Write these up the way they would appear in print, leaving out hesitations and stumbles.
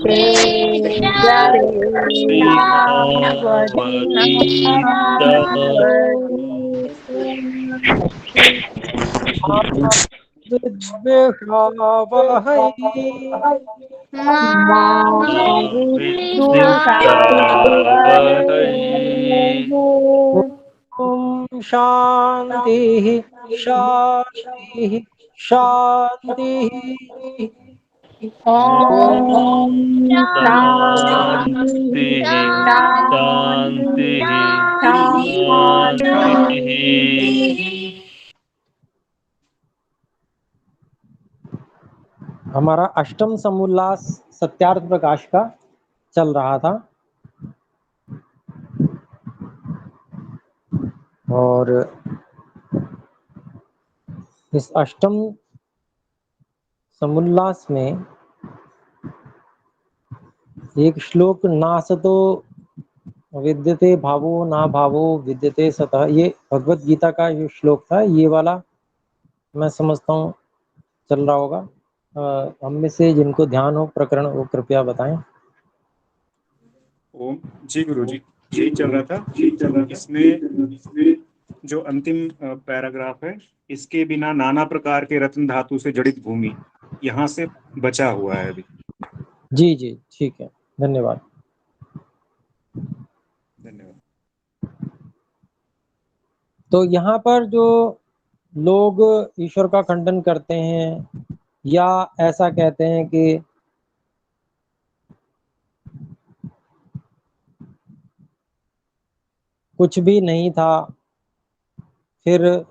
विद्विषावहै ओम शांति शांति शांति। ओम शांति शांति शांति। हमारा अष्टम समुल्लास सत्यार्थ प्रकाश का चल रहा था और इस अष्टम समुल्लास में एक श्लोक नासतो विद्यते भावो ना भावो विद्यते सतः, ये भगवत गीता का जो श्लोक था, ये वाला मैं समझता हूँ चल रहा होगा। हम में से जिनको ध्यान हो प्रकरण वो कृपया बताएं। ओम जी गुरु जी, यही चल रहा था। इसमें जो अंतिम पैराग्राफ है, इसके बिना नाना प्रकार के रत्न धातु से जड़ित भूमि, यहाँ से बचा हुआ है अभी। जी जी ठीक है, धन्यवाद। धन्यवाद। तो यहाँ पर जो लोग ईश्वर का खंडन करते हैं या ऐसा कहते हैं कि कुछ भी नहीं था फिर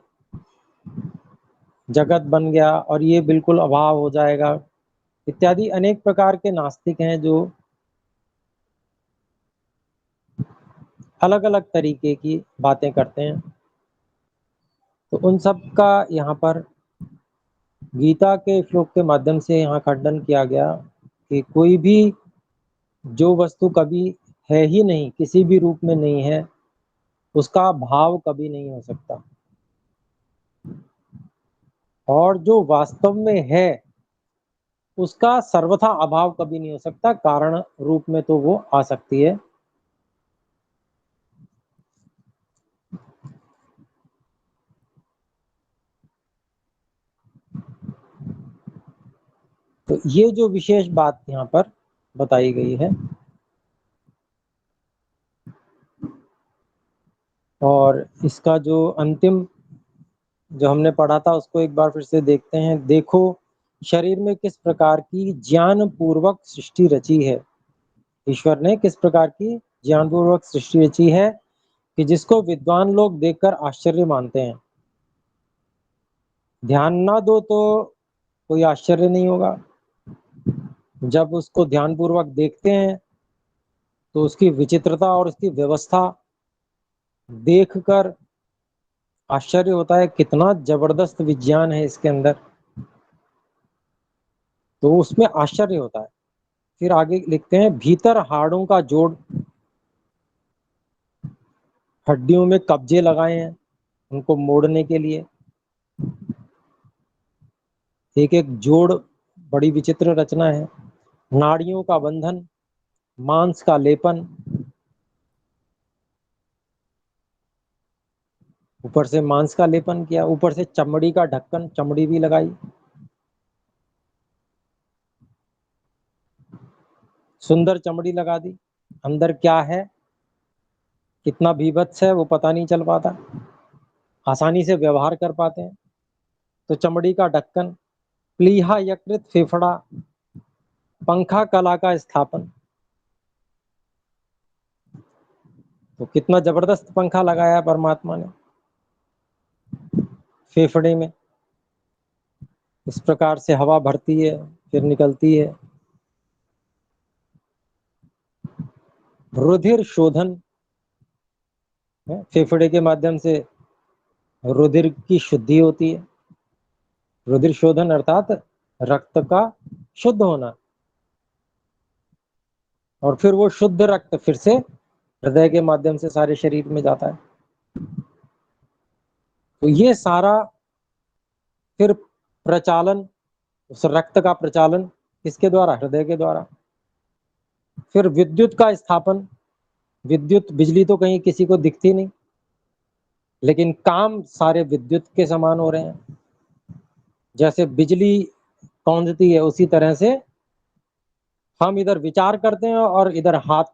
जगत बन गया और ये बिल्कुल अभाव हो जाएगा, इत्यादि अनेक प्रकार के नास्तिक हैं जो अलग अलग तरीके की बातें करते हैं। तो उन सब का यहाँ पर गीता के श्लोक के माध्यम से यहाँ खंडन किया गया कि कोई भी जो वस्तु कभी है ही नहीं, किसी भी रूप में नहीं है, उसका भाव कभी नहीं हो सकता, और जो वास्तव में है उसका सर्वथा अभाव कभी नहीं हो सकता, कारण रूप में तो वो आ सकती है। तो ये जो विशेष बात यहाँ पर बताई गई है, और इसका जो अंतिम जो हमने पढ़ा था उसको एक बार फिर से देखते हैं। देखो शरीर में किस प्रकार की ज्ञान पूर्वक सृष्टि रची है, ईश्वर ने किस प्रकार की ज्ञान पूर्वक सृष्टि रची है कि जिसको विद्वान लोग देखकर आश्चर्य मानते हैं। ध्यान ना दो तो कोई आश्चर्य नहीं होगा, जब उसको ध्यान पूर्वक देखते हैं तो उसकी विचित्रता और उसकी व्यवस्था देखकर आश्चर्य होता है, कितना जबरदस्त विज्ञान है इसके अंदर, तो उसमें आश्चर्य होता है। फिर आगे लिखते हैं, भीतर हाड़ों का जोड़, हड्डियों में कब्जे लगाए हैं उनको मोड़ने के लिए, एक एक जोड़ बड़ी विचित्र रचना है। नाड़ियों का बंधन, मांस का लेपन, ऊपर से मांस का लेपन किया, ऊपर से चमड़ी का ढक्कन, चमड़ी भी लगाई, सुंदर चमड़ी लगा दी। अंदर क्या है, कितना भीभत्स है वो पता नहीं चल पाता, आसानी से व्यवहार कर पाते हैं। तो चमड़ी का ढक्कन, प्लीहा यकृत फेफड़ा, पंखा कला का स्थापन, तो कितना जबरदस्त पंखा लगाया परमात्मा ने फेफड़े में, इस प्रकार से हवा भरती है फिर निकलती है। रुधिर शोधन, फेफड़े के माध्यम से रुधिर की शुद्धि होती है, रुधिर शोधन अर्थात रक्त का शुद्ध होना, और फिर वो शुद्ध रक्त फिर से हृदय के माध्यम से सारे शरीर में जाता है। तो ये सारा फिर प्रचालन, उस रक्त का प्रचालन किसके द्वारा, हृदय के द्वारा। फिर विद्युत का स्थापन। विद्युत, बिजली तो कहीं किसी को दिखती नहीं, लेकिन काम सारे विद्युत के समान हो रहे हैं। जैसे बिजली कौंधती है, उसी तरह से हम इधर विचार करते हैं और इधर हाथ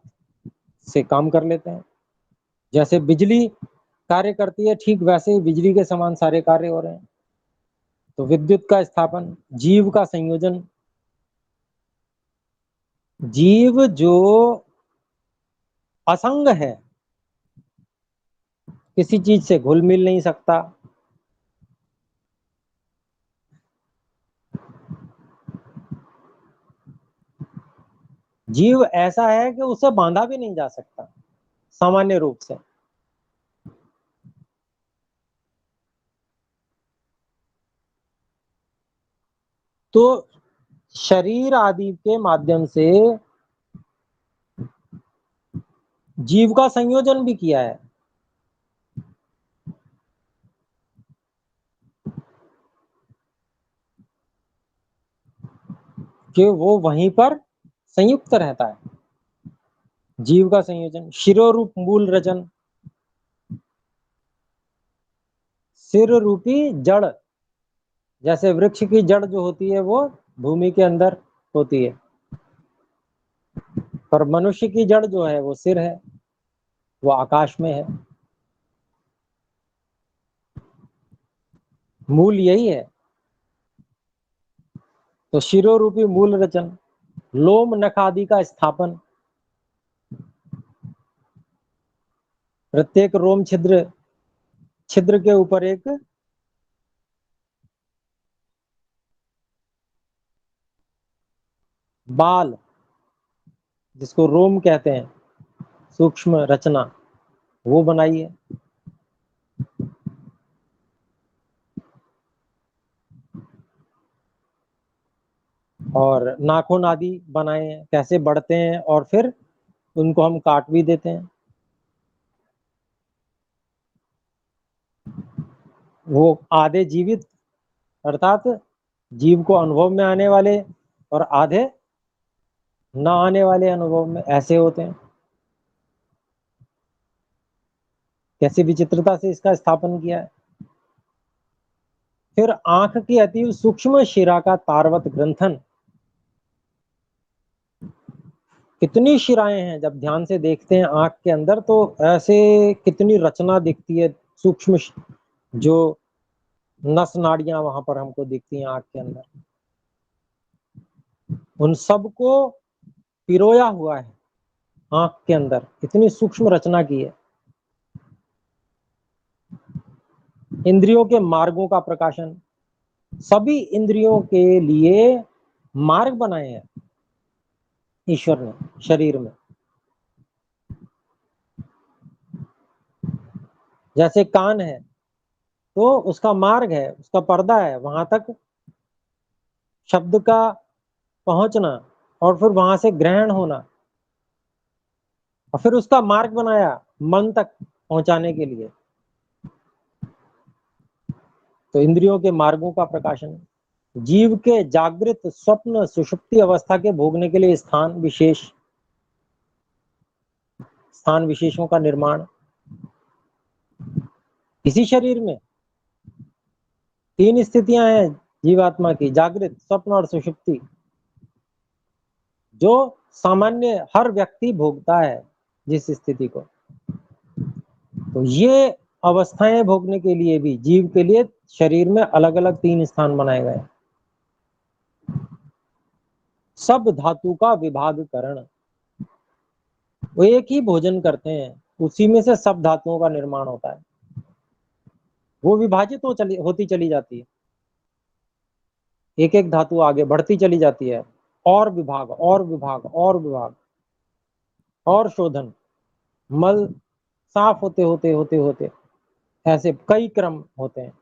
से काम कर लेते हैं। जैसे बिजली कार्य करती है, ठीक वैसे ही बिजली के समान सारे कार्य हो रहे हैं। तो विद्युत का स्थापन। जीव का संयोजन। जीव जो असंग है, किसी चीज से घुल मिल नहीं सकता, जीव ऐसा है कि उसे बांधा भी नहीं जा सकता सामान्य रूप से। तो शरीर आदि के माध्यम से जीव का संयोजन भी किया है कि वो वहीं पर संयुक्त रहता है। जीव का संयोजन। शिरोरूप मूल रचन। सिर रूपी जड़। जैसे वृक्ष की जड़ जो होती है वो भूमि के अंदर होती है, पर मनुष्य की जड़ जो है वो सिर है, वो आकाश में है। मूल यही है। तो शिरोरूपी मूल रचन। लोम नख आदि का स्थापन। प्रत्येक रोम छिद्र, छिद्र के ऊपर एक बाल, जिसको रोम कहते हैं, सूक्ष्म रचना, वो बनाई है। और नाखून आदि बनाए हैं, कैसे बढ़ते हैं और फिर उनको हम काट भी देते हैं। वो आधे जीवित, अर्थात जीव को अनुभव में आने वाले, और आधे न आने वाले अनुभव में, ऐसे होते हैं। कैसी विचित्रता से इसका स्थापन किया है। फिर आंख की अति सूक्ष्म शिरा का तारवत ग्रंथन। कितनी शिराएं हैं, जब ध्यान से देखते हैं आंख के अंदर तो ऐसे कितनी रचना दिखती है, सूक्ष्म जो नस नाड़ियां वहां पर हमको दिखती हैं आंख के अंदर, उन सबको पिरोया हुआ है आंख के अंदर, इतनी सूक्ष्म रचना की है। इंद्रियों के मार्गों का प्रकाशन। सभी इंद्रियों के लिए मार्ग बनाए हैं ईश्वर ने शरीर में। जैसे कान है तो उसका मार्ग है, उसका पर्दा है, वहां तक शब्द का पहुंचना और फिर वहां से ग्रहण होना, और फिर उसका मार्ग बनाया मन तक पहुंचाने के लिए। तो इंद्रियों के मार्गों का प्रकाशन। जीव के जागृत, स्वप्न, सुषुप्ति अवस्था के भोगने के लिए स्थान विशेष, स्थान विशेषों का निर्माण। इसी शरीर में तीन स्थितियां हैं जीवात्मा की, जागृत, स्वप्न और सुषुप्ति, जो सामान्य हर व्यक्ति भोगता है जिस स्थिति को। तो ये अवस्थाएं भोगने के लिए भी जीव के लिए शरीर में अलग अलग तीन स्थान बनाए गए। सब धातु का विभागकरण। वो एक ही भोजन करते हैं, उसी में से सब धातुओं का निर्माण होता है, वो विभाजित होती चली जाती है, एक एक धातु आगे बढ़ती चली जाती है, और विभाग और विभाग और विभाग और शोधन, मल साफ होते होते होते होते ऐसे कई क्रम होते हैं।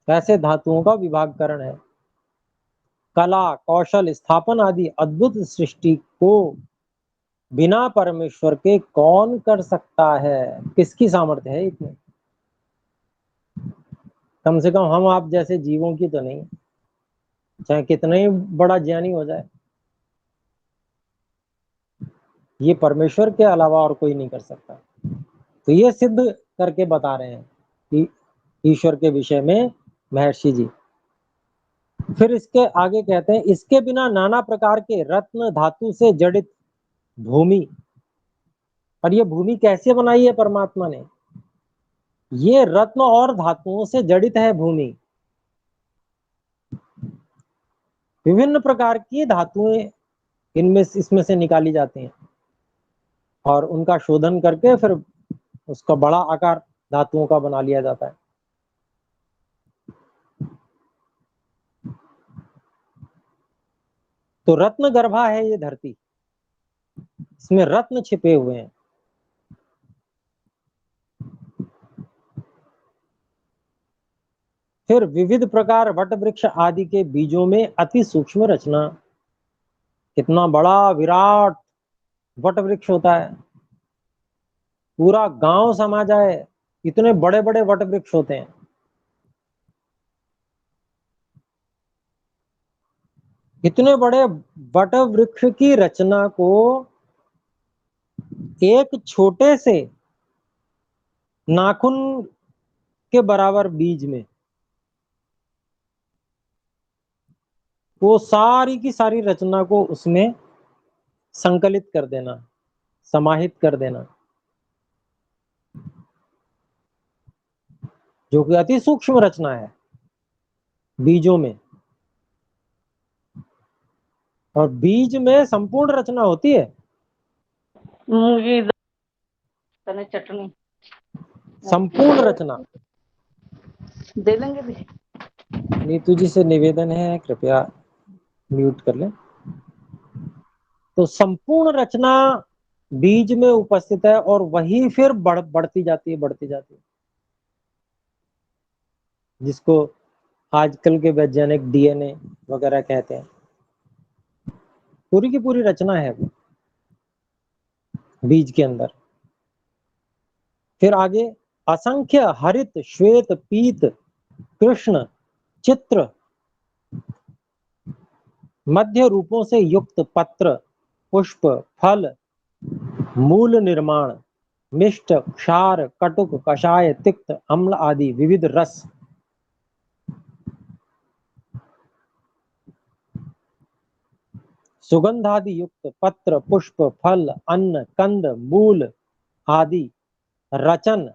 ऐसे धातुओं का विभागकरण है। कला, कौशल, स्थापन आदि अद्भुत सृष्टि को बिना परमेश्वर के कौन कर सकता है? किसकी सामर्थ्य है इतनी? कम से कम हम आप जैसे जीवों की तो नहीं, चाहे कितना ही बड़ा ज्ञानी हो जाए। ये परमेश्वर के अलावा और कोई नहीं कर सकता। तो ये सिद्ध करके बता रहे हैं कि ईश्वर के विषय में महर्षि जी। फिर इसके आगे कहते हैं, इसके बिना नाना प्रकार के रत्न धातु से जड़ित भूमि। और ये भूमि कैसे बनाई है परमात्मा ने? ये रत्न और धातुओं से जड़ित है भूमि। विभिन्न प्रकार की धातुएं इसमें से निकाली जाती हैं और उनका शोधन करके फिर उसका बड़ा आकार धातुओं का बना लिया जाता है। तो रत्न गर्भा है ये धरती, इसमें रत्न छिपे हुए हैं। फिर विविध प्रकार वट वृक्ष आदि के बीजों में अति सूक्ष्म रचना। कितना बड़ा विराट वट वृक्ष होता है, पूरा गांव समा जाए, इतने बड़े बड़े वट वृक्ष होते हैं। इतने बड़े वट वृक्ष की रचना को एक छोटे से नाखून के बराबर बीज में वो सारी की सारी रचना को उसमें संकलित कर देना, समाहित कर देना, जो कि अति सूक्ष्म रचना है बीजों में। और बीज में संपूर्ण रचना होती है। मूंगी दाल चटनी संपूर्ण रचना। दे देंगे भी। नीतू जी से निवेदन है कृपया म्यूट कर लें। तो संपूर्ण रचना बीज में उपस्थित है और वही फिर बढ़ती जाती है, बढ़ती जाती है, जिसको आजकल के वैज्ञानिक डीएनए वगैरह कहते हैं। पूरी की पूरी रचना है वो बीज के अंदर। फिर आगे असंख्य हरित श्वेत पीत कृष्ण चित्र मध्य रूपों से युक्त पत्र पुष्प फल मूल निर्माण मिष्ट क्षार कटुक कषाय तिक्त अम्ल आदि विविध रस। सुगंधादि युक्त पत्र पुष्प फल अन्न कंद मूल आदि रचन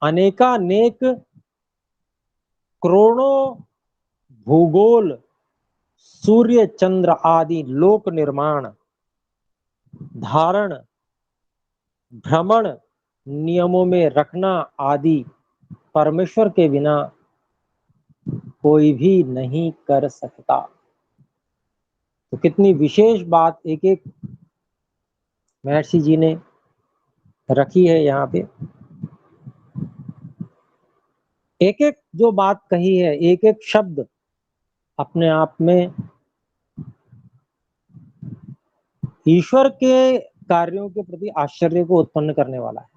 अनेकानेक करोड़ों भूगोल सूर्य चंद्र आदि लोक निर्माण धारण भ्रमण नियमों में रखना आदि परमेश्वर के बिना कोई भी नहीं कर सकता। तो कितनी विशेष बात एक एक महर्षि जी ने रखी है यहाँ पे। एक एक जो बात कही है, एक एक शब्द अपने आप में ईश्वर के कार्यों के प्रति आश्चर्य को उत्पन्न करने वाला है।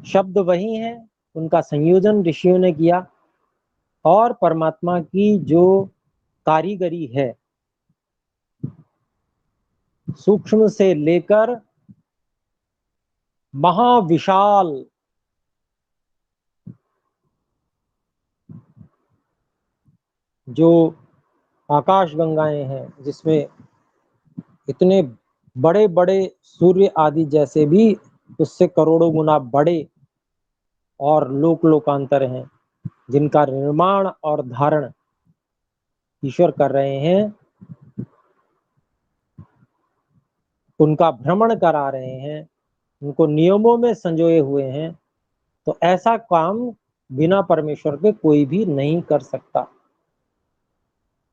शब्द वही हैं, उनका संयोजन ऋषियों ने किया और परमात्मा की जो कारीगरी है सूक्ष्म से लेकर महाविशाल जो आकाश गंगाएं हैं, जिसमें इतने बड़े बड़े सूर्य आदि जैसे भी उससे करोड़ों गुना बड़े और लोक लोकांतर हैं, जिनका निर्माण और धारण ईश्वर कर रहे हैं, उनका भ्रमण करा रहे हैं, उनको नियमों में संजोए हुए हैं। तो ऐसा काम बिना परमेश्वर के कोई भी नहीं कर सकता।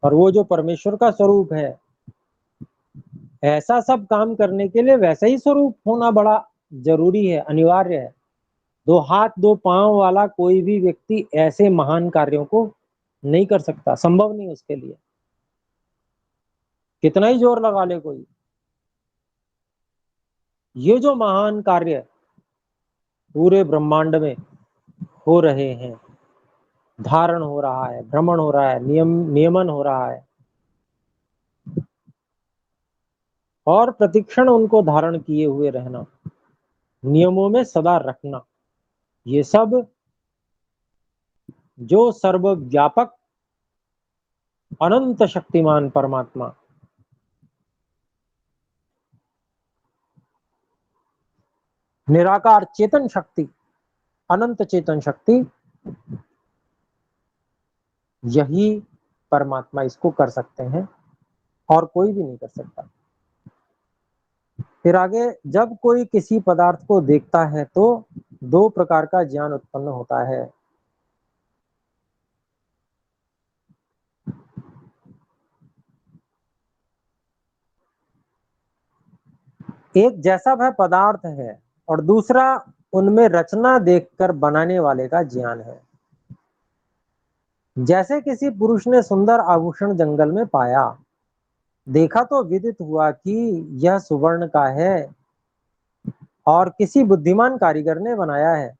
और वो जो परमेश्वर का स्वरूप है, ऐसा सब काम करने के लिए वैसा ही स्वरूप होना बड़ा जरूरी है, अनिवार्य है। दो हाथ दो पांव वाला कोई भी व्यक्ति ऐसे महान कार्यों को नहीं कर सकता, संभव नहीं उसके लिए, कितना ही जोर लगा ले कोई। ये जो महान कार्य पूरे ब्रह्मांड में हो रहे हैं, धारण हो रहा है, भ्रमण हो रहा है, नियमन हो रहा है, और प्रतिक्षण उनको धारण किए हुए रहना, नियमों में सदा रखना, ये सब जो सर्वव्यापक अनंत शक्तिमान परमात्मा, निराकार चेतन शक्ति, अनंत चेतन शक्ति, यही परमात्मा इसको कर सकते हैं और कोई भी नहीं कर सकता। फिर आगे, जब कोई किसी पदार्थ को देखता है तो दो प्रकार का ज्ञान उत्पन्न होता है। एक जैसा वह पदार्थ है और दूसरा उनमें रचना देखकर बनाने वाले का ज्ञान है। जैसे किसी पुरुष ने सुंदर आभूषण जंगल में पाया, देखा तो विदित हुआ कि यह सुवर्ण का है और किसी बुद्धिमान कारीगर ने बनाया है।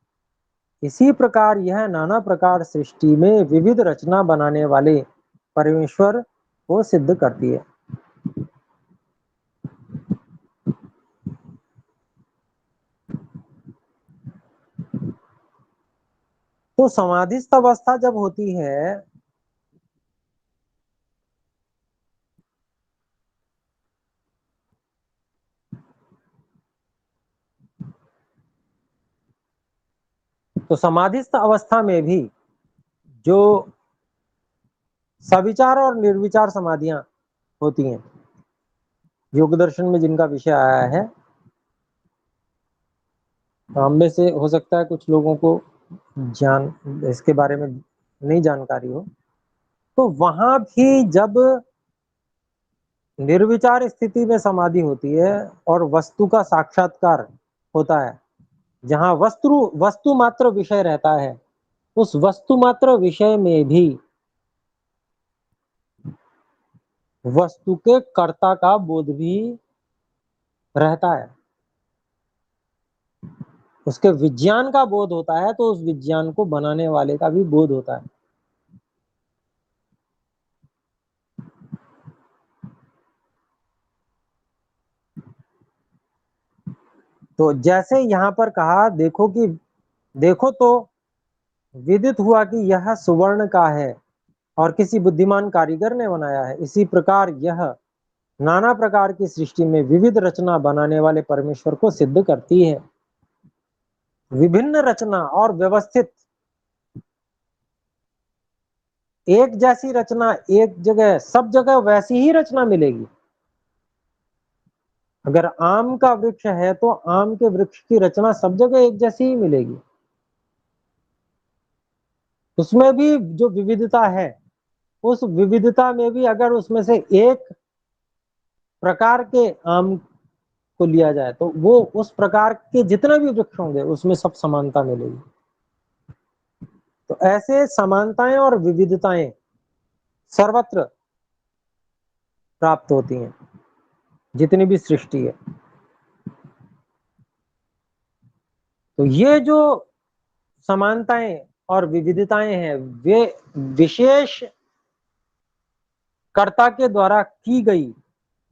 इसी प्रकार यह नाना प्रकार सृष्टि में विविध रचना बनाने वाले परमेश्वर को सिद्ध करती है। तो समाधिस्थ अवस्था जब होती है तो समाधिस्थ अवस्था में भी जो सविचार और निर्विचार समाधियां होती हैं, योग दर्शन में जिनका विषय आया है, हम में से हो सकता है कुछ लोगों को ज्ञान इसके बारे में नहीं जानकारी हो, तो वहां भी जब निर्विचार स्थिति में समाधि होती है और वस्तु का साक्षात्कार होता है, जहां वस्तु मात्र विषय रहता है, उस वस्तु मात्र विषय में भी वस्तु के कर्ता का बोध भी रहता है, उसके विज्ञान का बोध होता है, तो उस विज्ञान को बनाने वाले का भी बोध होता है। तो जैसे यहां पर कहा, देखो तो विदित हुआ कि यह सुवर्ण का है और किसी बुद्धिमान कारीगर ने बनाया है। इसी प्रकार यह नाना प्रकार की सृष्टि में विविध रचना बनाने वाले परमेश्वर को सिद्ध करती है। विभिन्न रचना और व्यवस्थित, एक जैसी रचना एक जगह सब जगह वैसी ही रचना मिलेगी। अगर आम का वृक्ष है तो आम के वृक्ष की रचना सब जगह एक जैसी ही मिलेगी। उसमें भी जो विविधता है, उस विविधता में भी अगर उसमें से एक प्रकार के आम को लिया जाए तो वो उस प्रकार के जितने भी वृक्ष होंगे उसमें सब समानता मिलेगी। तो ऐसे समानताएं और विविधताएं सर्वत्र प्राप्त होती हैं, जितनी भी सृष्टि है। तो ये जो समानताएं और विविधताएं हैं, वे विशेष कर्ता के द्वारा की गई,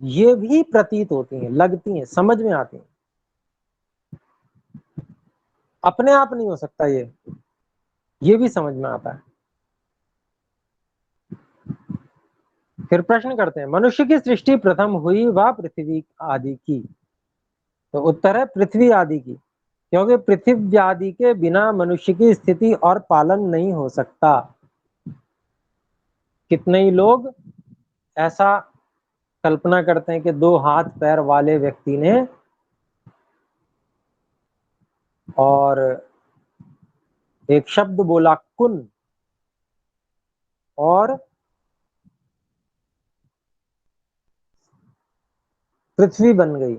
ये भी प्रतीत होती हैं, लगती हैं, समझ में आती हैं। अपने आप नहीं हो सकता ये भी समझ में आता है। फिर प्रश्न करते हैं, मनुष्य की सृष्टि प्रथम हुई व पृथ्वी आदि की? तो उत्तर है पृथ्वी आदि की, क्योंकि पृथ्वी आदि के बिना मनुष्य की स्थिति और पालन नहीं हो सकता। कितने ही लोग ऐसा कल्पना करते हैं कि दो हाथ पैर वाले व्यक्ति ने और एक शब्द बोला कुन, और पृथ्वी बन गई।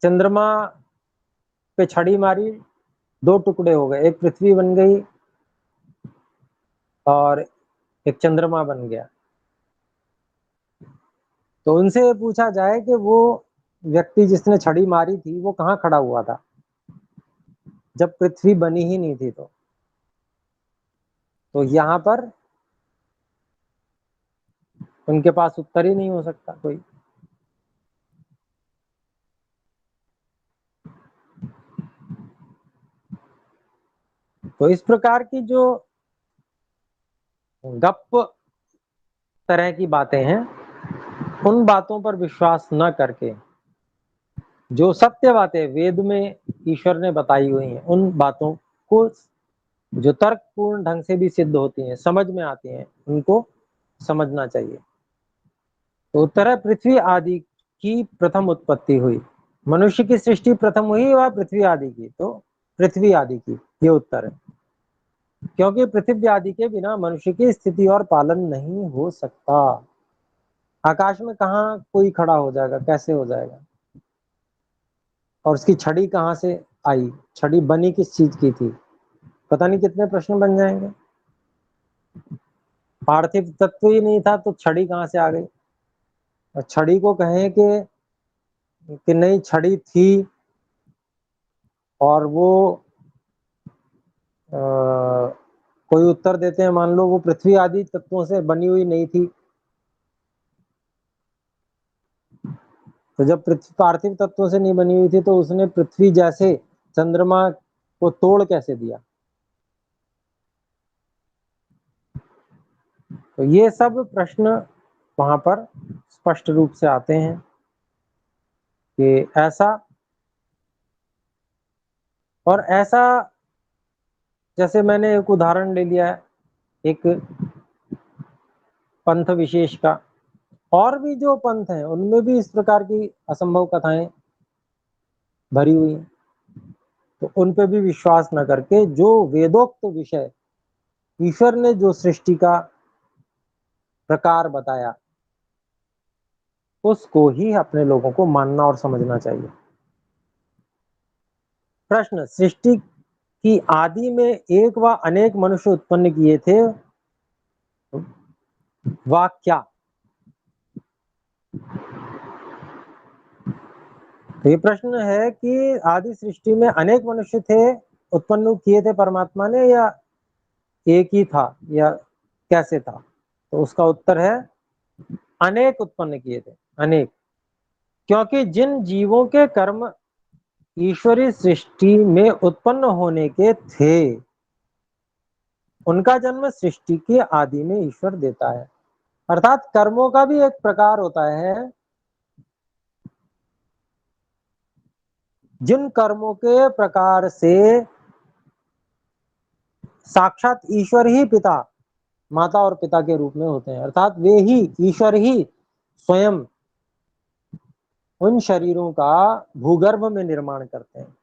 चंद्रमा पे छड़ी मारी, दो टुकड़े हो गए, एक पृथ्वी बन गई और एक चंद्रमा बन गया। तो उनसे पूछा जाए कि वो व्यक्ति जिसने छड़ी मारी थी वो कहाँ खड़ा हुआ था जब पृथ्वी बनी ही नहीं थी? तो तो यहाँ पर उनके पास उत्तर ही नहीं हो सकता कोई। तो इस प्रकार की जो गप तरह की बातें हैं, उन बातों पर विश्वास न करके जो सत्य बातें वेद में ईश्वर ने बताई हुई हैं, उन बातों को जो तर्कपूर्ण ढंग से भी सिद्ध होती हैं, समझ में आती हैं, उनको समझना चाहिए। तो उत्तर है पृथ्वी आदि की प्रथम उत्पत्ति हुई। मनुष्य की सृष्टि प्रथम हुई व पृथ्वी आदि की, तो पृथ्वी आदि की, ये उत्तर है। क्योंकि पृथ्वी आदि के बिना मनुष्य की स्थिति और पालन नहीं हो सकता। आकाश में कहाँ कोई खड़ा हो जाएगा, कैसे हो जाएगा? और उसकी छड़ी कहाँ से आई, छड़ी बनी किस चीज की थी? पता नहीं कितने प्रश्न बन जाएंगे। पार्थिव तत्व ही नहीं था तो छड़ी कहाँ से आ गई? और छड़ी को कहें कि नहीं छड़ी थी और वो कोई उत्तर देते हैं, मान लो वो पृथ्वी आदि तत्वों से बनी हुई नहीं थी, तो जब पृथ्वी पार्थिव तत्वों से नहीं बनी हुई थी तो उसने पृथ्वी जैसे चंद्रमा को तोड़ कैसे दिया? तो ये सब प्रश्न वहां पर स्पष्ट रूप से आते हैं कि ऐसा और ऐसा। जैसे मैंने एक उदाहरण ले लिया है एक पंथ विशेष का, और भी जो पंथ हैं उनमें भी इस प्रकार की असंभव कथाएं भरी हुई हैं। तो उन पे भी विश्वास न करके जो वेदोक्त विषय, ईश्वर ने जो सृष्टि का प्रकार बताया, उसको ही अपने लोगों को मानना और समझना चाहिए। प्रश्न, सृष्टि की आदि में एक व अनेक मनुष्य उत्पन्न किए थे, वा क्या? तो ये प्रश्न है कि आदि सृष्टि में अनेक मनुष्य थे, उत्पन्न किए थे परमात्मा ने, या एक ही था, या कैसे था? तो उसका उत्तर है अनेक उत्पन्न किए थे, अनेक। क्योंकि जिन जीवों के कर्म ईश्वरीय सृष्टि में उत्पन्न होने के थे, उनका जन्म सृष्टि के आदि में ईश्वर देता है। अर्थात कर्मों का भी एक प्रकार होता है, जिन कर्मों के प्रकार से साक्षात ईश्वर ही पिता, माता और पिता के रूप में होते हैं, अर्थात वे ही ईश्वर ही स्वयं उन शरीरों का भूगर्भ में निर्माण करते हैं।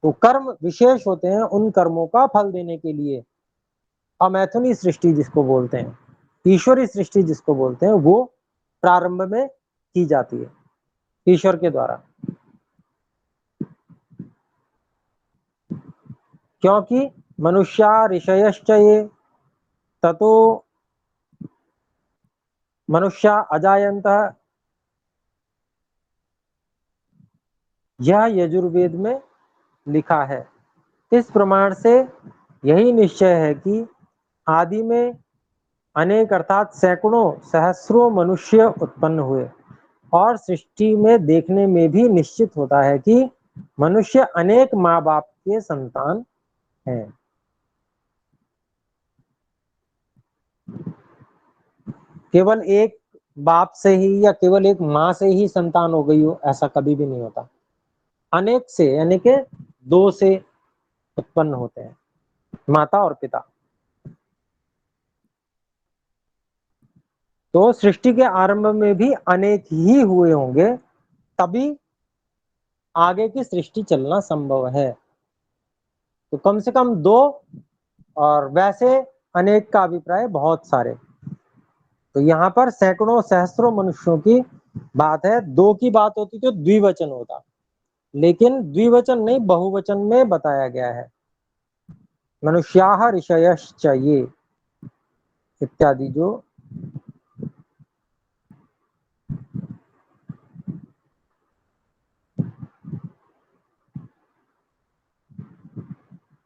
तो कर्म विशेष होते हैं उन कर्मों का फल देने के लिए। अमैथुनी सृष्टि जिसको बोलते हैं, ईश्वरी सृष्टि जिसको बोलते हैं, वो प्रारंभ में की जाती है ईश्वर के द्वारा। क्योंकि मनुष्या ऋषयश्च ये ततो मनुष्या अजायंतः, यह यजुर्वेद में लिखा है। इस प्रमाण से यही निश्चय है कि आदि में अनेक अर्थात सैकड़ों सहस्रों मनुष्य उत्पन्न हुए, और सृष्टि में देखने में भी निश्चित होता है कि मनुष्य अनेक माँ बाप के संतान हैं। केवल एक बाप से ही या केवल एक माँ से ही संतान हो गई हो, ऐसा कभी भी नहीं होता। अनेक से यानी के दो से उत्पन्न होते हैं, माता और पिता। तो सृष्टि के आरंभ में भी अनेक ही हुए होंगे, तभी आगे की सृष्टि चलना संभव है। तो कम से कम दो, और वैसे अनेक का अभिप्राय बहुत सारे। तो यहाँ पर सैकड़ों सहस्रों मनुष्यों की बात है। दो की बात होती तो द्विवचन होता, लेकिन द्विवचन नहीं बहुवचन में बताया गया है। मनुष्याः ऋषयश्च ये इत्यादि जो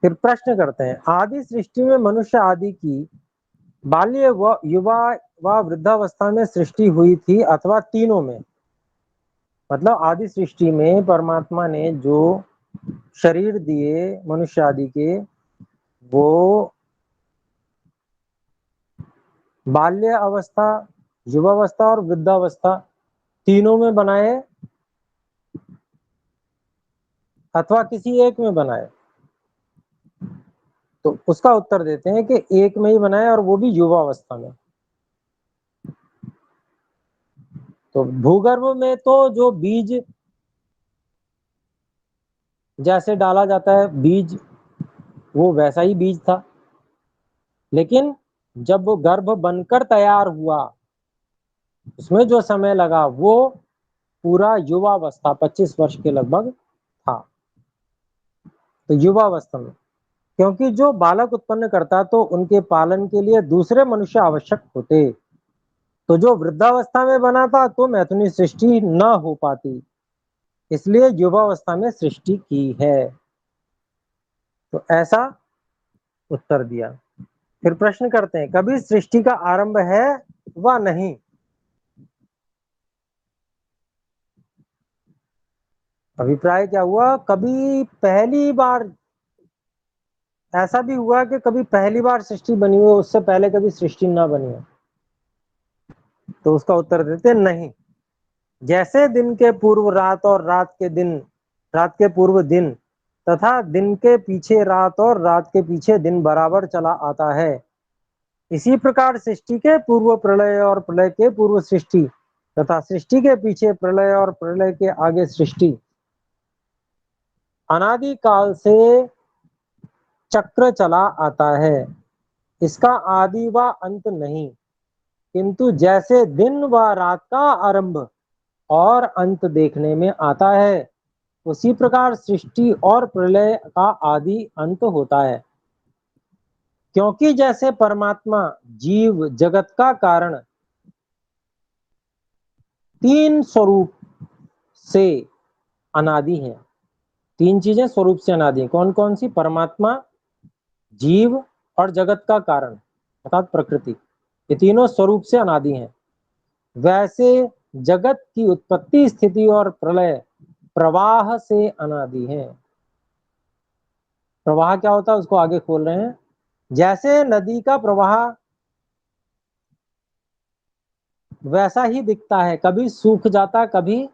फिर प्रश्न करते हैं, आदि सृष्टि में मनुष्य आदि की बाल्य व युवा व वृद्धावस्था में सृष्टि हुई थी अथवा तीनों में? मतलब आदि सृष्टि में परमात्मा ने जो शरीर दिए मनुष्य आदि के, वो बाल्य अवस्था, युवावस्था और वृद्धावस्था तीनों में बनाए अथवा किसी एक में बनाए? तो उसका उत्तर देते हैं कि एक में ही बनाए, और वो भी युवावस्था में। तो भूगर्भ में तो जो बीज जैसे डाला जाता है बीज, वो वैसा ही बीज था, लेकिन जब वो गर्भ बनकर तैयार हुआ, उसमें जो समय लगा वो पूरा युवावस्था 25 वर्ष के लगभग था। तो युवावस्था में, क्योंकि जो बालक उत्पन्न करता तो उनके पालन के लिए दूसरे मनुष्य आवश्यक होते, तो जो वृद्धावस्था में बना था तो मैथुनी सृष्टि न हो पाती, इसलिए युवावस्था में सृष्टि की है। तो ऐसा उत्तर दिया। फिर प्रश्न करते हैं, कभी सृष्टि का आरंभ है व नहीं? अभिप्राय क्या हुआ? कभी पहली बार ऐसा भी हुआ कि कभी पहली बार सृष्टि बनी हो, उससे पहले कभी सृष्टि ना बनी हो? तो उसका उत्तर देते नहीं। जैसे दिन के पूर्व रात और रात के पूर्व दिन तथा दिन के पीछे रात और रात के पीछे दिन बराबर चला आता है, इसी प्रकार सृष्टि के पूर्व प्रलय और प्रलय के पूर्व सृष्टि तथा सृष्टि के पीछे प्रलय और प्रलय के आगे सृष्टि अनादि काल से चक्र चला आता है। इसका आदि व अंत नहीं, किंतु जैसे दिन व रात का आरंभ और अंत देखने में आता है, उसी प्रकार सृष्टि और प्रलय का आदि अंत होता है। क्योंकि जैसे परमात्मा जीव जगत का कारण तीन स्वरूप से अनादि है। तीन चीजें स्वरूप से अनादि है, कौन कौन सी? परमात्मा, जीव और जगत का कारण अर्थात प्रकृति, ये तीनों स्वरूप से अनादि हैं। वैसे जगत की उत्पत्ति, स्थिति और प्रलय प्रवाह से अनादि है। प्रवाह क्या होता है उसको आगे खोल रहे हैं। जैसे नदी का प्रवाह वैसा ही दिखता है, कभी सूख जाता कभी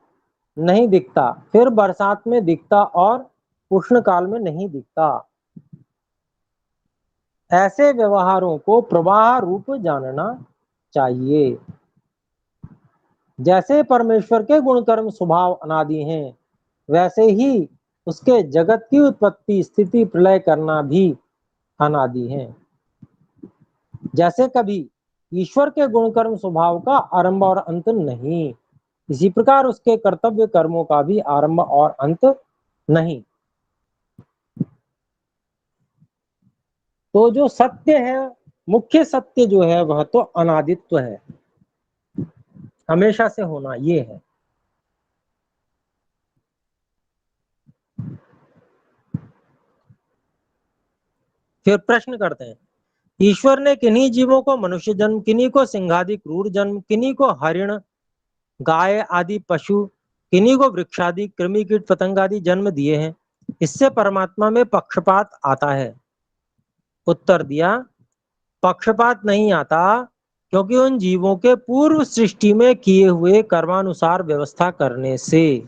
नहीं दिखता, फिर बरसात में दिखता और उष्ण काल में नहीं दिखता। ऐसे व्यवहारों को प्रवाह रूप जानना चाहिए। जैसे परमेश्वर के गुण कर्म स्वभाव अनादि हैं, वैसे ही उसके जगत की उत्पत्ति स्थिति प्रलय करना भी अनादि है। जैसे कभी ईश्वर के गुण कर्म स्वभाव का आरंभ और अंत नहीं, इसी प्रकार उसके कर्तव्य कर्मों का भी आरंभ और अंत नहीं। तो जो सत्य है, मुख्य सत्य जो है वह तो अनादित्व है, हमेशा से होना, ये है। फिर प्रश्न करते हैं, ईश्वर ने किन्हीं जीवों को मनुष्य जन्म, किन्हीं को सिंहादि क्रूर जन्म, किन्हीं को हरिण गाय आदि पशु, किन्हीं को वृक्षादि कृमि कीट पतंग आदि जन्म दिए हैं, इससे परमात्मा में पक्षपात आता है? उत्तर दिया, पक्षपात नहीं आता, क्योंकि उन जीवों के पूर्व सृष्टि में किए हुए कर्मानुसार व्यवस्था करने से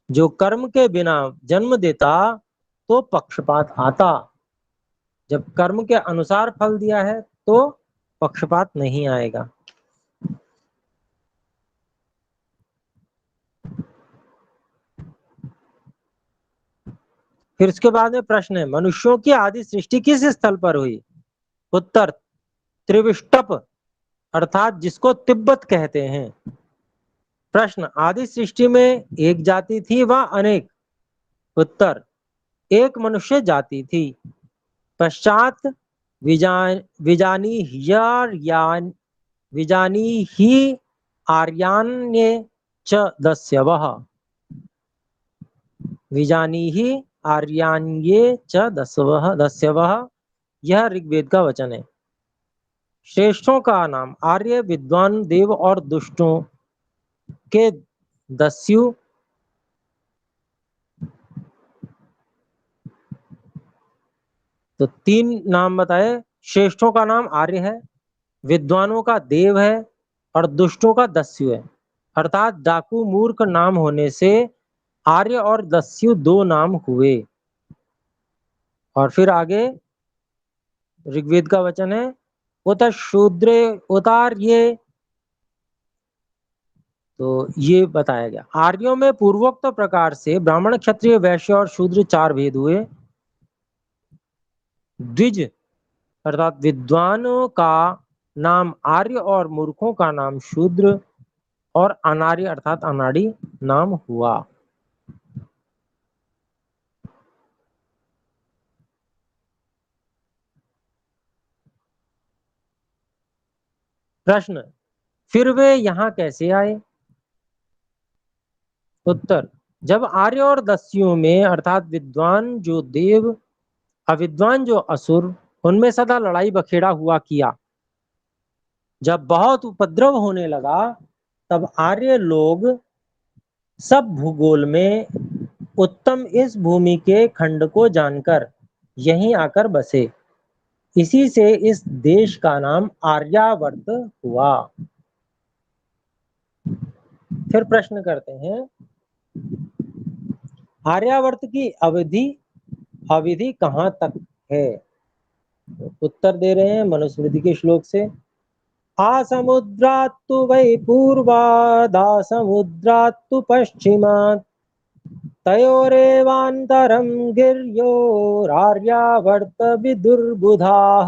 जो कर्म के बिना जन्म देता तो पक्षपात आता, जब कर्म के अनुसार फल दिया है तो पक्षपात नहीं आएगा। फिर इसके बाद में प्रश्न है, मनुष्यों की आदि सृष्टि किस स्थल पर हुई? उत्तर, त्रिविष्टप अर्थात जिसको तिब्बत कहते हैं। प्रश्न, आदि सृष्टि में एक जाति थी व अनेक? उत्तर, एक मनुष्य जाति थी। पश्चात विजानी ही आर्यान्य च दस्यवः। विजानी ही आर्यान्ये च दस्यवः, यह ऋग्वेद का वचन है। श्रेष्ठों का नाम आर्य, विद्वान, देव और दुष्टों के दस्यु। तो 3 नाम बताए। श्रेष्ठों का नाम आर्य है, विद्वानों का देव है और दुष्टों का दस्यु है। अर्थात डाकू मूर्ख नाम होने से आर्य और दस्यु 2 नाम हुए। और फिर आगे ऋग्वेद का वचन है, उत शूद्रे उतार्ये। तो ये बताया गया। आर्यों में पूर्वोक्त प्रकार से ब्राह्मण, क्षत्रिय, वैश्य और शूद्र 4 भेद हुए। द्विज अर्थात विद्वानों का नाम आर्य और मूर्खों का नाम शूद्र और अनार्य अर्थात अनाड़ी नाम हुआ। प्रश्न, फिर वे यहाँ कैसे आए? उत्तर, जब आर्य और दस्युओं में अर्थात विद्वान जो देव, अविद्वान जो असुर, उनमें सदा लड़ाई बखेड़ा हुआ किया। जब बहुत उपद्रव होने लगा तब आर्य लोग सब भूगोल में उत्तम इस भूमि के खंड को जानकर यहीं आकर बसे। इसी से इस देश का नाम आर्यावर्त हुआ। फिर प्रश्न करते हैं, आर्यावर्त की अवधि कहाँ तक है? उत्तर दे रहे हैं मनुस्मृति के श्लोक से। आसमुद्रात्तु वै पूर्वादासमुद्रात्तु पश्चिमात्, तयोरेवान्तरं गिर्योरार्यावर्त विदुर्बुधाः।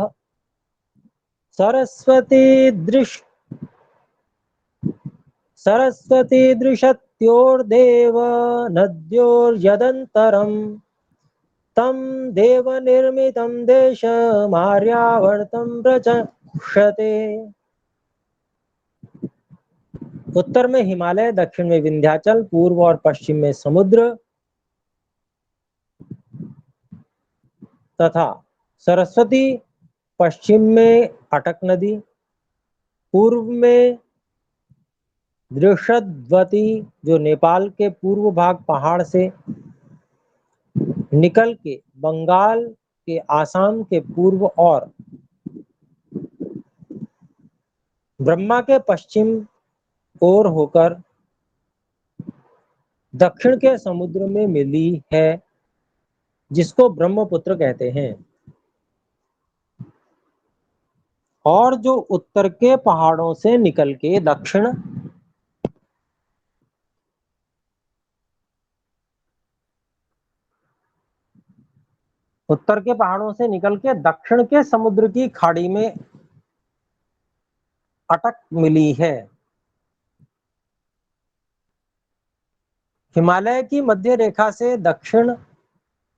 सरस्वती दृशत्योर्देव नद्योर्यदन्तरं, तं देवनिर्मितं देशमार्यावर्तं प्रचक्षते। उत्तर में हिमालय, दक्षिण में विंध्याचल, पूर्व और पश्चिम में समुद्र तथा सरस्वती, पश्चिम में अटक नदी, पूर्व में दृषद्वती जो नेपाल के पूर्व भाग पहाड़ से निकल के बंगाल के आसाम के पूर्व और ब्रह्मा के पश्चिम ओर होकर दक्षिण के समुद्र में मिली है, जिसको ब्रह्मपुत्र कहते हैं। और जो उत्तर के पहाड़ों से निकल के दक्षिण के समुद्र की खाड़ी में अटक मिली है। हिमालय की मध्य रेखा से दक्षिण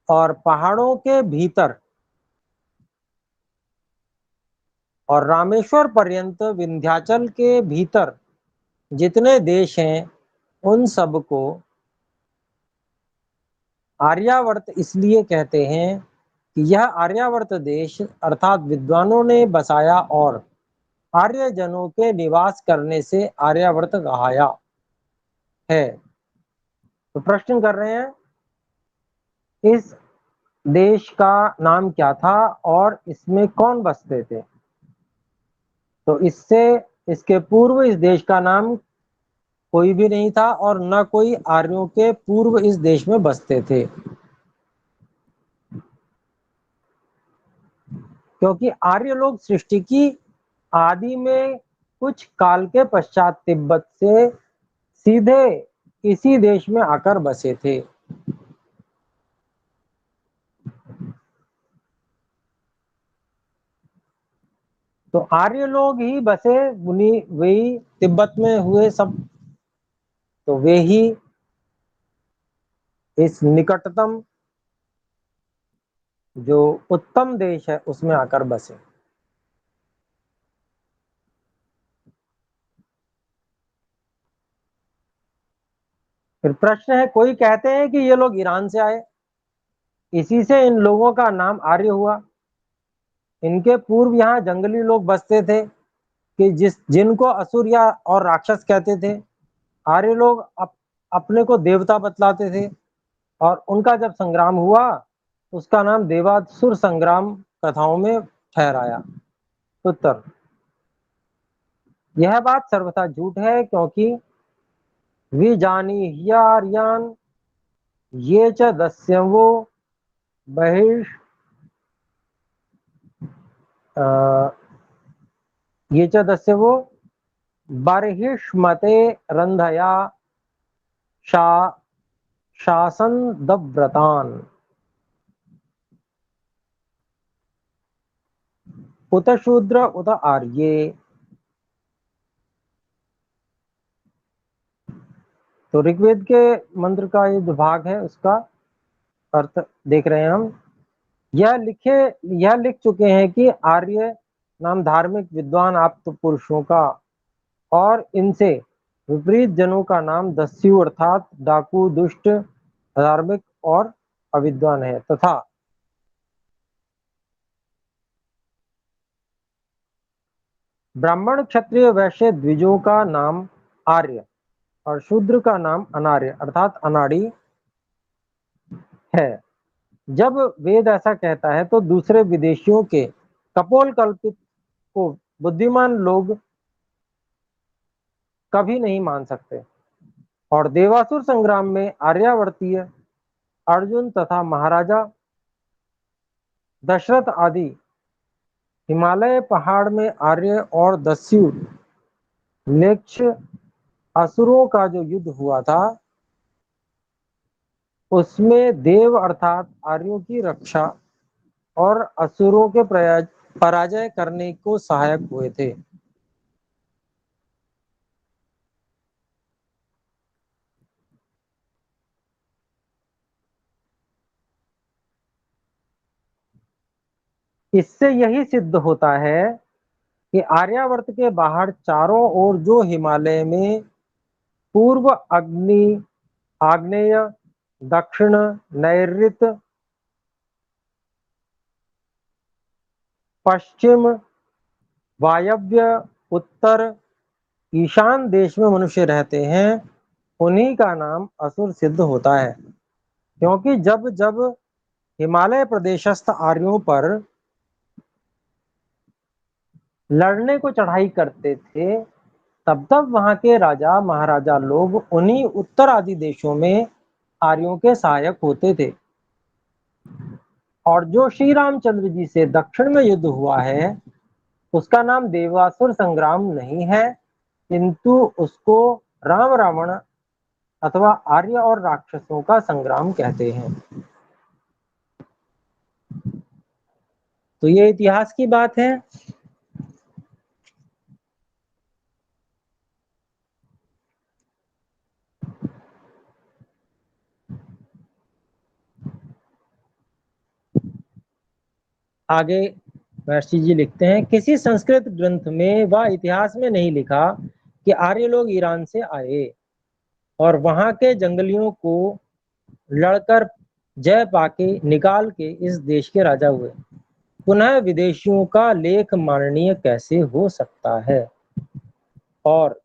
और पहाड़ों के भीतर और रामेश्वर पर्यंत विंध्याचल के भीतर जितने देश हैं उन सब को आर्यावर्त इसलिए कहते हैं कि यह आर्यावर्त देश अर्थात विद्वानों ने बसाया और आर्य जनों के निवास करने से आर्यावर्त कहाया है। तो प्रश्न कर रहे हैं, इस देश का नाम क्या था और इसमें कौन बसते थे? तो इसके पूर्व इस देश का नाम कोई भी नहीं था और न कोई आर्यों के पूर्व इस देश में बसते थे, क्योंकि आर्य लोग सृष्टि की आदि में कुछ काल के पश्चात तिब्बत से सीधे इसी देश में आकर बसे थे। तो आर्य लोग ही बसे, उन्हीं वही तिब्बत में हुए सब, तो वे ही इस निकटतम जो उत्तम देश है उसमें आकर बसे। फिर प्रश्न है, कोई कहते हैं कि ये लोग ईरान से आए, इसी से इन लोगों का नाम आर्य हुआ। इनके पूर्व यहाँ जंगली लोग बसते थे कि जिनको असुर या और राक्षस कहते थे। आर्य लोग अपने को देवता बतलाते थे और उनका जब संग्राम हुआ उसका नाम देवासुर संग्राम कथाओं में ठहराया। उत्तर, यह बात सर्वथा झूठ है, क्योंकि विजानीह्यार्यान् ये च दस्यवो बहिर् ये च दस्यवो बर्हिष्मते रंधया शा शासनदव्रतान् उत शूद्र उत आर्ये। तो ऋग्वेद के मंत्र का ये जो भाग है उसका अर्थ देख रहे हैं हम। यह लिख चुके हैं कि आर्य नाम धार्मिक विद्वान आप्त पुरुषों का और इनसे विपरीत जनों का नाम दस्यु अर्थात डाकू, दुष्ट, अधार्मिक और अविद्वान है, तथा ब्राह्मण, क्षत्रिय, वैश्य, द्विजों का नाम आर्य और शूद्र का नाम अनार्य अर्थात अनाड़ी है। जब वेद ऐसा कहता है तो दूसरे विदेशियों के कपोल कल्पित को बुद्धिमान लोग कभी नहीं मान सकते। और देवासुर संग्राम में आर्यावर्तीय अर्जुन तथा महाराजा दशरथ आदि हिमालय पहाड़ में आर्य और दस्यु म्लेच्छ असुरों का जो युद्ध हुआ था उसमें देव अर्थात आर्यों की रक्षा और असुरों के पराजय करने को सहायक हुए थे। इससे यही सिद्ध होता है कि आर्यावर्त के बाहर चारों ओर जो हिमालय में पूर्व अग्नि, आग्नेय, दक्षिण, नैऋत्य, पश्चिम, वायव्य, उत्तर, ईशान देश में मनुष्य रहते हैं उन्हीं का नाम असुर सिद्ध होता है। क्योंकि जब जब हिमालय प्रदेशस्थ आर्यों पर लड़ने को चढ़ाई करते थे तब तब वहां के राजा महाराजा लोग उन्हीं उत्तर आदि देशों में आर्यों के सहायक होते थे। और जो श्री रामचंद्र जी से दक्षिण में युद्ध हुआ है उसका नाम देवासुर संग्राम नहीं है, किंतु उसको राम रावण अथवा आर्य और राक्षसों का संग्राम कहते हैं। तो ये इतिहास की बात है। आगे महर्षि जी लिखते हैं, किसी संस्कृत ग्रंथ में व इतिहास में नहीं लिखा कि आर्य लोग ईरान से आए और वहां के जंगलियों को लड़कर जय पाके निकाल के इस देश के राजा हुए। पुनः विदेशियों का लेख माननीय कैसे हो सकता है। और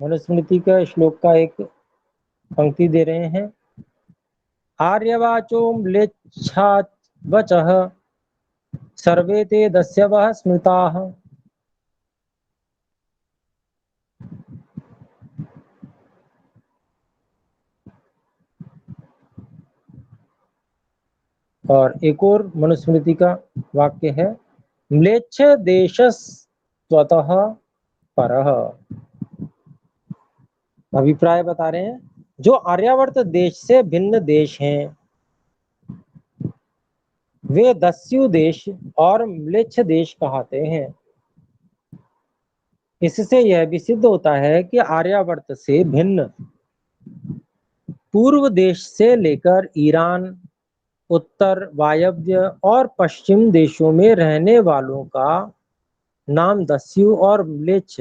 मनुस्मृति का श्लोक का एक पंक्ति दे रहे हैं, आर्यवाचो म्लेच्छावचः सर्वे ते दस्यवः स्मृताः। और एक और मनुस्मृति का वाक्य है, म्लेच्छ देशस्त्वतः परः। अभिप्राय बता रहे हैं, जो आर्यावर्त देश से भिन्न देश हैं वे दस्यु देश और म्लेच्छ देश कहते हैं। इससे यह भी सिद्ध होता है कि आर्यावर्त से भिन्न पूर्व देश से लेकर ईरान, उत्तर, वायव्य और पश्चिम देशों में रहने वालों का नाम दस्यु और म्लेच्छ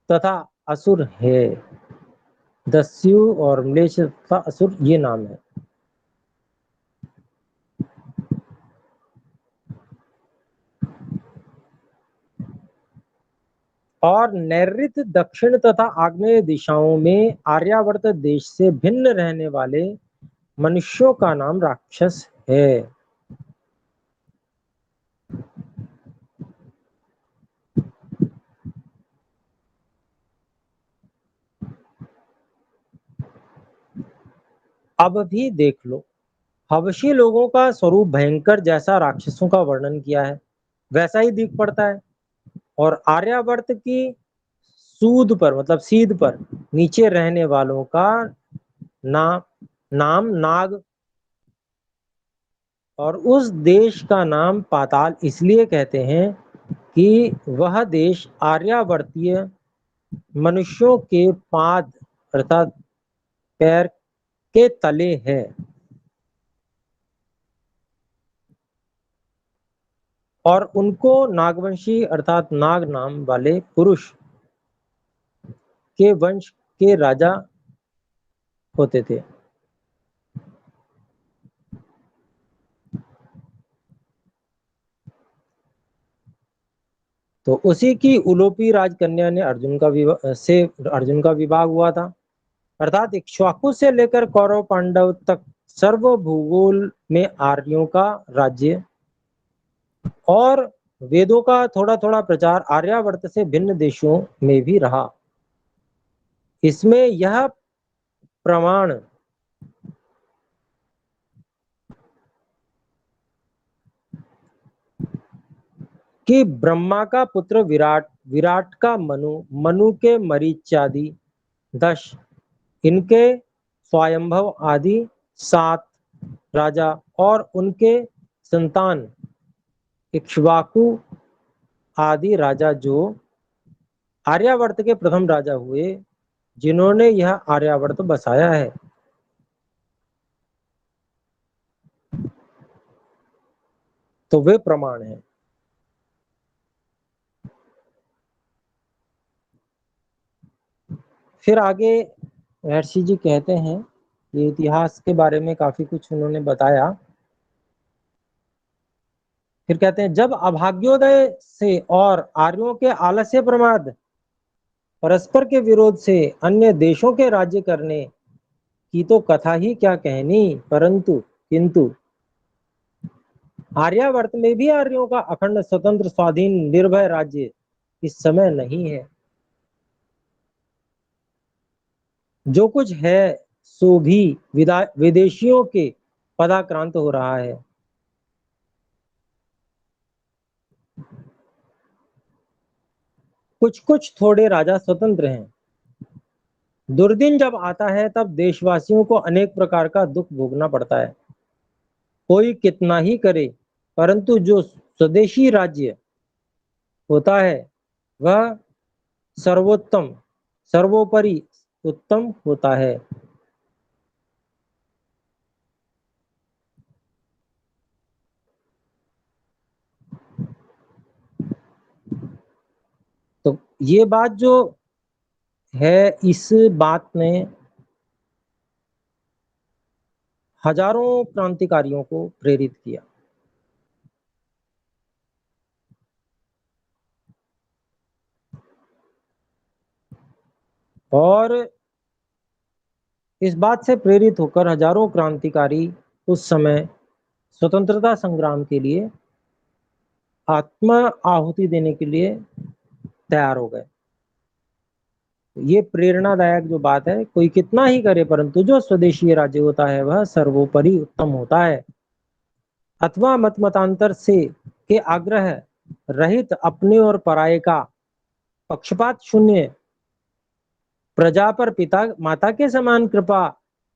तथा असुर है। दस्यु और म्लेच्छ तथा असुर ये नाम है। और नैऋत्य, दक्षिण तथा आग्नेय दिशाओं में आर्यावर्त देश से भिन्न रहने वाले मनुष्यों का नाम राक्षस है। अब भी देख लो, हबशी लोगों का स्वरूप भयंकर जैसा राक्षसों का वर्णन किया है वैसा ही दिख पड़ता है, और आर्यावर्त की सूद पर मतलब सीध पर नीचे रहने वालों का नाम नाम नाग और उस देश का नाम पाताल इसलिए कहते हैं कि वह देश आर्यावर्तीय मनुष्यों के पाद अर्थात पैर के तले है। और उनको नागवंशी अर्थात नाग नाम वाले पुरुष के वंश के राजा होते थे। तो उसी की उलोपी राजकन्या ने अर्जुन का विवाह हुआ था। अर्थात इक्ष्वाकु से लेकर कौरव पांडव तक सर्व भूगोल में आर्यों का राज्य और वेदों का थोड़ा थोड़ा प्रचार आर्यावर्त से भिन्न देशों में भी रहा। इसमें यह प्रमाण कि ब्रह्मा का पुत्र विराट, विराट का मनु, मनु के मरीचादि 10, इनके स्वयंभव आदि 7 राजा और उनके संतान इक्ष्वाकु आदि राजा जो आर्यावर्त के प्रथम राजा हुए, जिन्होंने यह आर्यावर्त बसाया है। तो वे प्रमाण हैं। फिर आगे महर्षि जी कहते हैं, ये इतिहास के बारे में काफी कुछ उन्होंने बताया। फिर कहते हैं, जब अभाग्योदय से और आर्यों के आलस्य प्रमाद परस्पर के विरोध से अन्य देशों के राज्य करने की तो कथा ही क्या कहनी, परंतु किंतु आर्यावर्त में भी आर्यों का अखंड स्वतंत्र स्वाधीन निर्भय राज्य इस समय नहीं है। जो कुछ है सो भी विदेशियों के पदाक्रांत हो रहा है। कुछ कुछ थोड़े राजा स्वतंत्र हैं। दुर्दिन जब आता है तब देशवासियों को अनेक प्रकार का दुख भोगना पड़ता है। कोई कितना ही करे, परंतु जो स्वदेशी राज्य होता है वह सर्वोत्तम सर्वोपरि उत्तम होता है। तो ये बात जो है, इस बात ने हजारों क्रांतिकारियों को प्रेरित किया। और इस बात से प्रेरित होकर हजारों क्रांतिकारी उस समय स्वतंत्रता संग्राम के लिए आत्मा आहुति देने के लिए तैयार हो गए। ये प्रेरणादायक जो बात है, कोई कितना ही करे परंतु जो स्वदेशी राज्य होता है वह सर्वोपरि उत्तम होता है। अथवा मत मतांतर से के आग्रह रहित अपने और पराये का पक्षपात शून्य प्रजा पर पिता माता के समान कृपा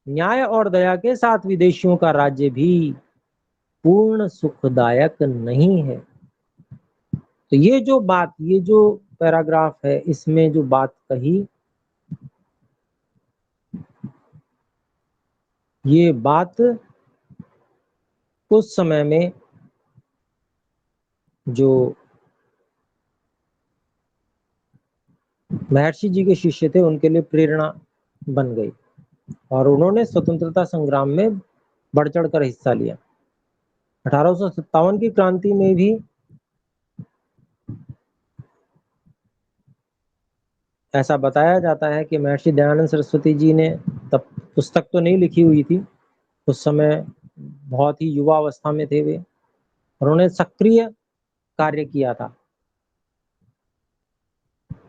न्याय और दया के साथ विदेशियों का राज्य भी पूर्ण सुखदायक नहीं है। तो ये जो बात, ये जो पैराग्राफ है, इसमें जो बात कही, ये बात उस समय में जो महर्षि जी के शिष्य थे उनके लिए प्रेरणा बन गई और उन्होंने स्वतंत्रता संग्राम में बढ़ चढ़ कर हिस्सा लिया। 1857 की क्रांति में भी ऐसा बताया जाता है कि महर्षि दयानंद सरस्वती जी ने तब पुस्तक तो नहीं लिखी हुई थी, उस समय बहुत ही युवा अवस्था में थे वे, उन्होंने सक्रिय कार्य किया था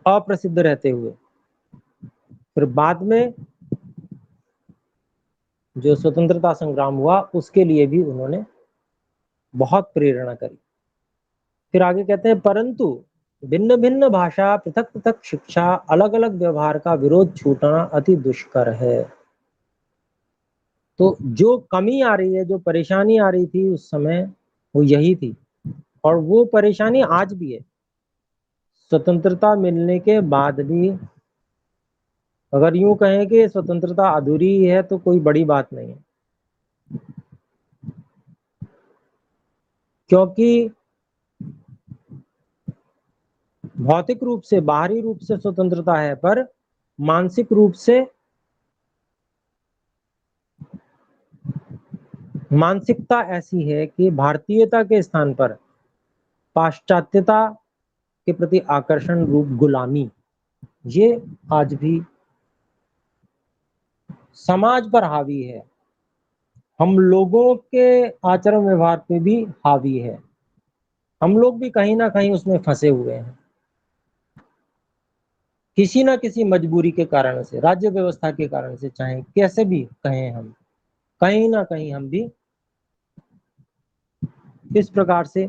अप्रसिद्ध रहते हुए। फिर बाद में जो स्वतंत्रता संग्राम हुआ उसके लिए भी उन्होंने बहुत प्रेरणा करी। फिर आगे कहते हैं, परंतु भिन्न भिन्न भाषा, पृथक पृथक शिक्षा, अलग अलग व्यवहार का विरोध छूटना अति दुष्कर है। तो जो कमी आ रही है, जो परेशानी आ रही थी उस समय, वो यही थी और वो परेशानी आज भी है। स्वतंत्रता मिलने के बाद भी अगर यूं कहें कि स्वतंत्रता अधूरी है तो कोई बड़ी बात नहीं है, क्योंकि भौतिक रूप से, बाहरी रूप से स्वतंत्रता है, पर मानसिक रूप से, मानसिकता ऐसी है कि भारतीयता के स्थान पर पाश्चात्यता के प्रति आकर्षण रूप गुलामी, ये आज भी समाज पर हावी है, हम लोगों के आचरण व्यवहार पे भी हावी है। हम लोग भी कहीं ना कहीं उसमें फंसे हुए हैं, किसी ना किसी मजबूरी के कारण से, राज्य व्यवस्था के कारण से, चाहे कैसे भी कहें, हम कहीं ना कहीं हम भी इस प्रकार से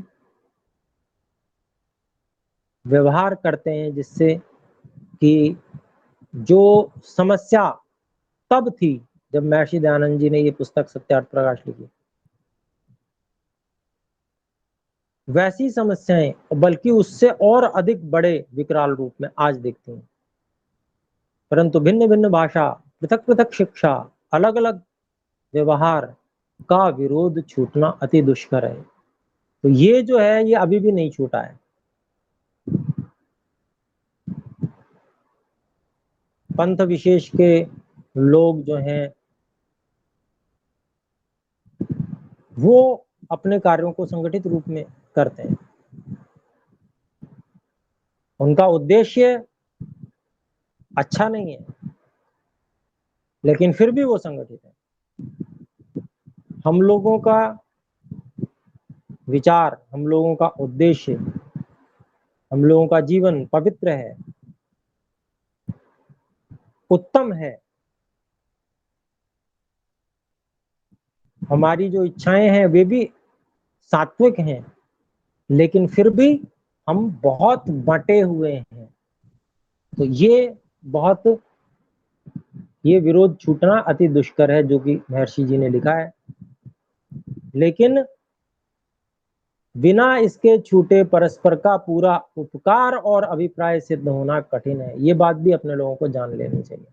व्यवहार करते हैं जिससे कि जो समस्या तब थी जब महर्षि दयानंद जी ने ये पुस्तक सत्यार्थ प्रकाश लिखी, वैसी समस्याएं बल्कि उससे और अधिक बड़े विकराल रूप में आज देखते हैं। परंतु भिन्न भिन्न भाषा, पृथक पृथक शिक्षा, अलग अलग व्यवहार का विरोध छूटना अति दुष्कर है। तो ये जो है ये अभी भी नहीं छूटा है। पंथ विशेष के लोग जो हैं वो अपने कार्यों को संगठित रूप में करते हैं, उनका उद्देश्य अच्छा नहीं है लेकिन फिर भी वो संगठित है। हम लोगों का विचार, हम लोगों का उद्देश्य, हम लोगों का जीवन पवित्र है, उत्तम है, हमारी जो इच्छाएं हैं वे भी सात्विक हैं, लेकिन फिर भी हम बहुत बंटे हुए हैं। तो ये विरोध छूटना अति दुष्कर है, जो कि महर्षि जी ने लिखा है। लेकिन बिना इसके छूटे परस्पर का पूरा उपकार और अभिप्राय सिद्ध होना कठिन है। ये बात भी अपने लोगों को जान लेनी चाहिए।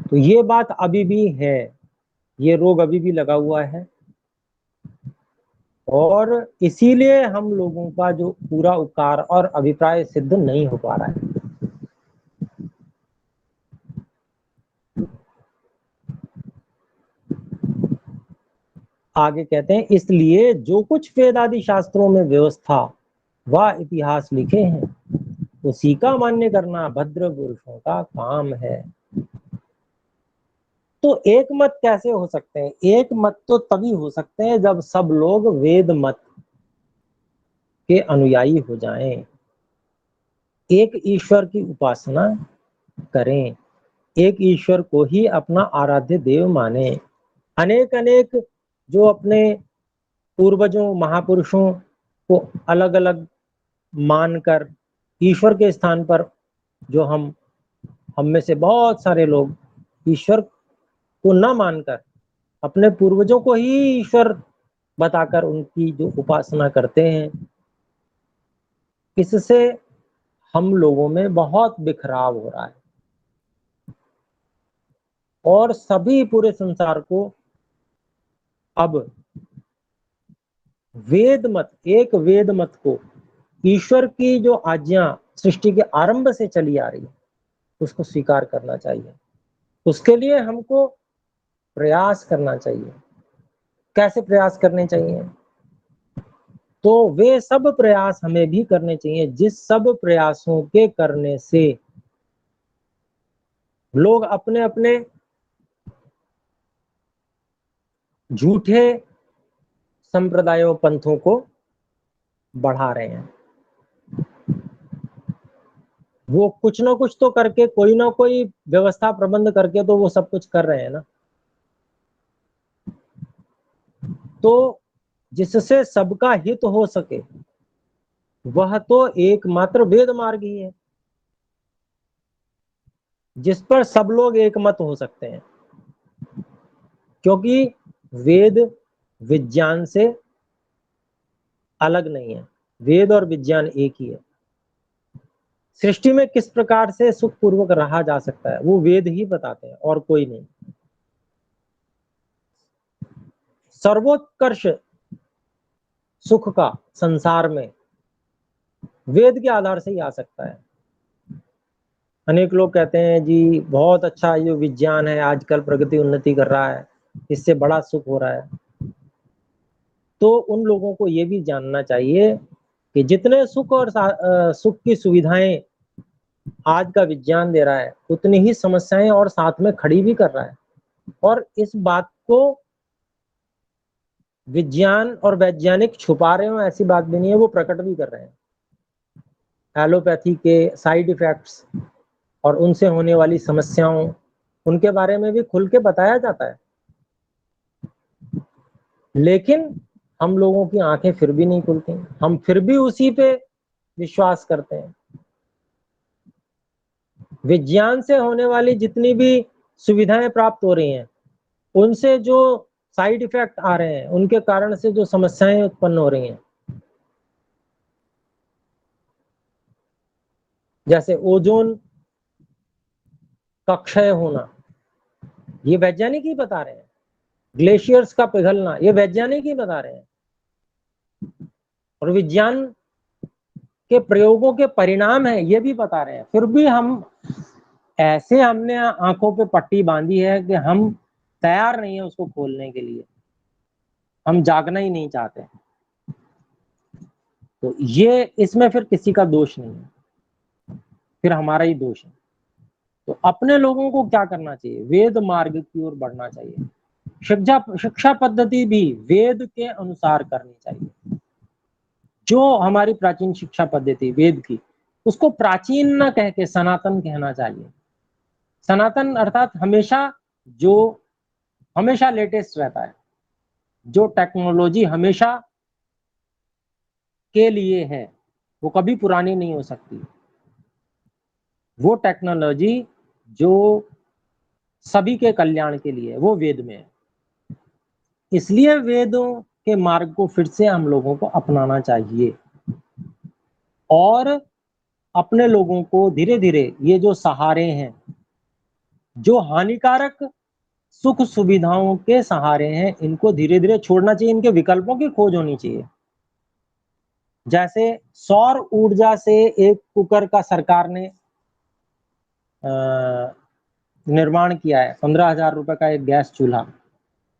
तो ये बात अभी भी है, ये रोग अभी भी लगा हुआ है और इसीलिए हम लोगों का जो पूरा उपकार और अभिप्राय सिद्ध नहीं हो पा रहा है। आगे कहते हैं, इसलिए जो कुछ वेद आदि शास्त्रों में व्यवस्था व इतिहास लिखे हैं उसी का मान्य करना भद्र पुरुषों का काम है। तो एक मत कैसे हो सकते हैं? एक मत तो तभी हो सकते हैं जब सब लोग वेद मत के अनुयायी हो जाएं, एक ईश्वर की उपासना करें, एक ईश्वर को ही अपना आराध्य देव माने। अनेक अनेक जो अपने पूर्वजों, महापुरुषों को अलग अलग मानकर ईश्वर के स्थान पर, जो हम में से बहुत सारे लोग ईश्वर को न मानकर अपने पूर्वजों को ही ईश्वर बताकर उनकी जो उपासना करते हैं, इससे हम लोगों में बहुत बिखराव हो रहा है और सभी पूरे संसार को अब वेद मत, एक वेद मत को, ईश्वर की जो आज्ञा सृष्टि के आरंभ से चली आ रही है, उसको स्वीकार करना चाहिए। उसके लिए हमको प्रयास करना चाहिए। कैसे प्रयास करने चाहिए? तो वे सब प्रयास हमें भी करने चाहिए जिस सब प्रयासों के करने से लोग अपने अपने झूठे संप्रदायों पंथों को बढ़ा रहे हैं। वो कुछ ना कुछ तो करके, कोई ना कोई व्यवस्था प्रबंध करके तो वो सब कुछ कर रहे हैं ना। तो जिससे सबका हित हो सके वह तो एकमात्र वेद मार्ग ही है, जिस पर सब लोग एकमत हो सकते हैं। क्योंकि वेद विज्ञान से अलग नहीं है, वेद और विज्ञान एक ही है। सृष्टि में किस प्रकार से सुखपूर्वक रहा जा सकता है वो वेद ही बताते हैं और कोई नहीं। सर्वोत्कर्ष सुख का संसार में वेद के आधार से ही आ सकता है। अनेक लोग कहते हैं जी बहुत अच्छा ये विज्ञान है, आजकल प्रगति उन्नति कर रहा है, इससे बड़ा सुख हो रहा है। तो उन लोगों को ये भी जानना चाहिए कि जितने सुख और सुख की सुविधाएं आज का विज्ञान दे रहा है उतनी ही समस्याएं और साथ में खड़ी भी कर रहा है। और इस बात को विज्ञान और वैज्ञानिक छुपा रहे हो ऐसी बात भी नहीं है, वो प्रकट भी कर रहे हैं। एलोपैथी के साइड इफेक्ट्स और उनसे होने वाली समस्याओं, उनके बारे में भी खुल के बताया जाता है। लेकिन हम लोगों की आंखें फिर भी नहीं खुलती, हम फिर भी उसी पे विश्वास करते हैं। विज्ञान से होने वाली जितनी भी सुविधाएं प्राप्त हो रही हैं उनसे जो साइड इफेक्ट आ रहे हैं, उनके कारण से जो समस्याएं उत्पन्न हो रही हैं, जैसे ओजोन का क्षय होना, ये वैज्ञानिक ही बता रहे हैं। ग्लेशियर्स का पिघलना, ये वैज्ञानिक ही बता रहे हैं। और विज्ञान के प्रयोगों के परिणाम है ये भी बता रहे हैं। फिर भी हम ऐसे, हमने आंखों पे पट्टी बांधी है कि हम तैयार नहीं है उसको खोलने के लिए, हम जागना ही नहीं चाहते। तो ये इसमें फिर किसी का दोष नहीं है, फिर हमारा ही दोष है। तो अपने लोगों को क्या करना चाहिए? वेद मार्ग की ओर बढ़ना चाहिए। शिक्षा पद्धति भी वेद के अनुसार करनी चाहिए। जो हमारी प्राचीन शिक्षा पद्धति वेद की, उसको प्राचीन न कह के सनातन कहना चाहिए। सनातन अर्थात हमेशा, जो हमेशा लेटेस्ट रहता है, जो टेक्नोलॉजी हमेशा के लिए है, वो कभी पुरानी नहीं हो सकती। वो टेक्नोलॉजी जो सभी के कल्याण के लिए, वो वेद में है। इसलिए वेदों के मार्ग को फिर से हम लोगों को अपनाना चाहिए और अपने लोगों को धीरे धीरे ये जो सहारे हैं, जो हानिकारक सुख सुविधाओं के सहारे हैं, इनको धीरे धीरे छोड़ना चाहिए। इनके विकल्पों की खोज होनी चाहिए। जैसे सौर ऊर्जा से एक कुकर का सरकार ने निर्माण किया है, 15,000 रुपए का एक गैस चूल्हा,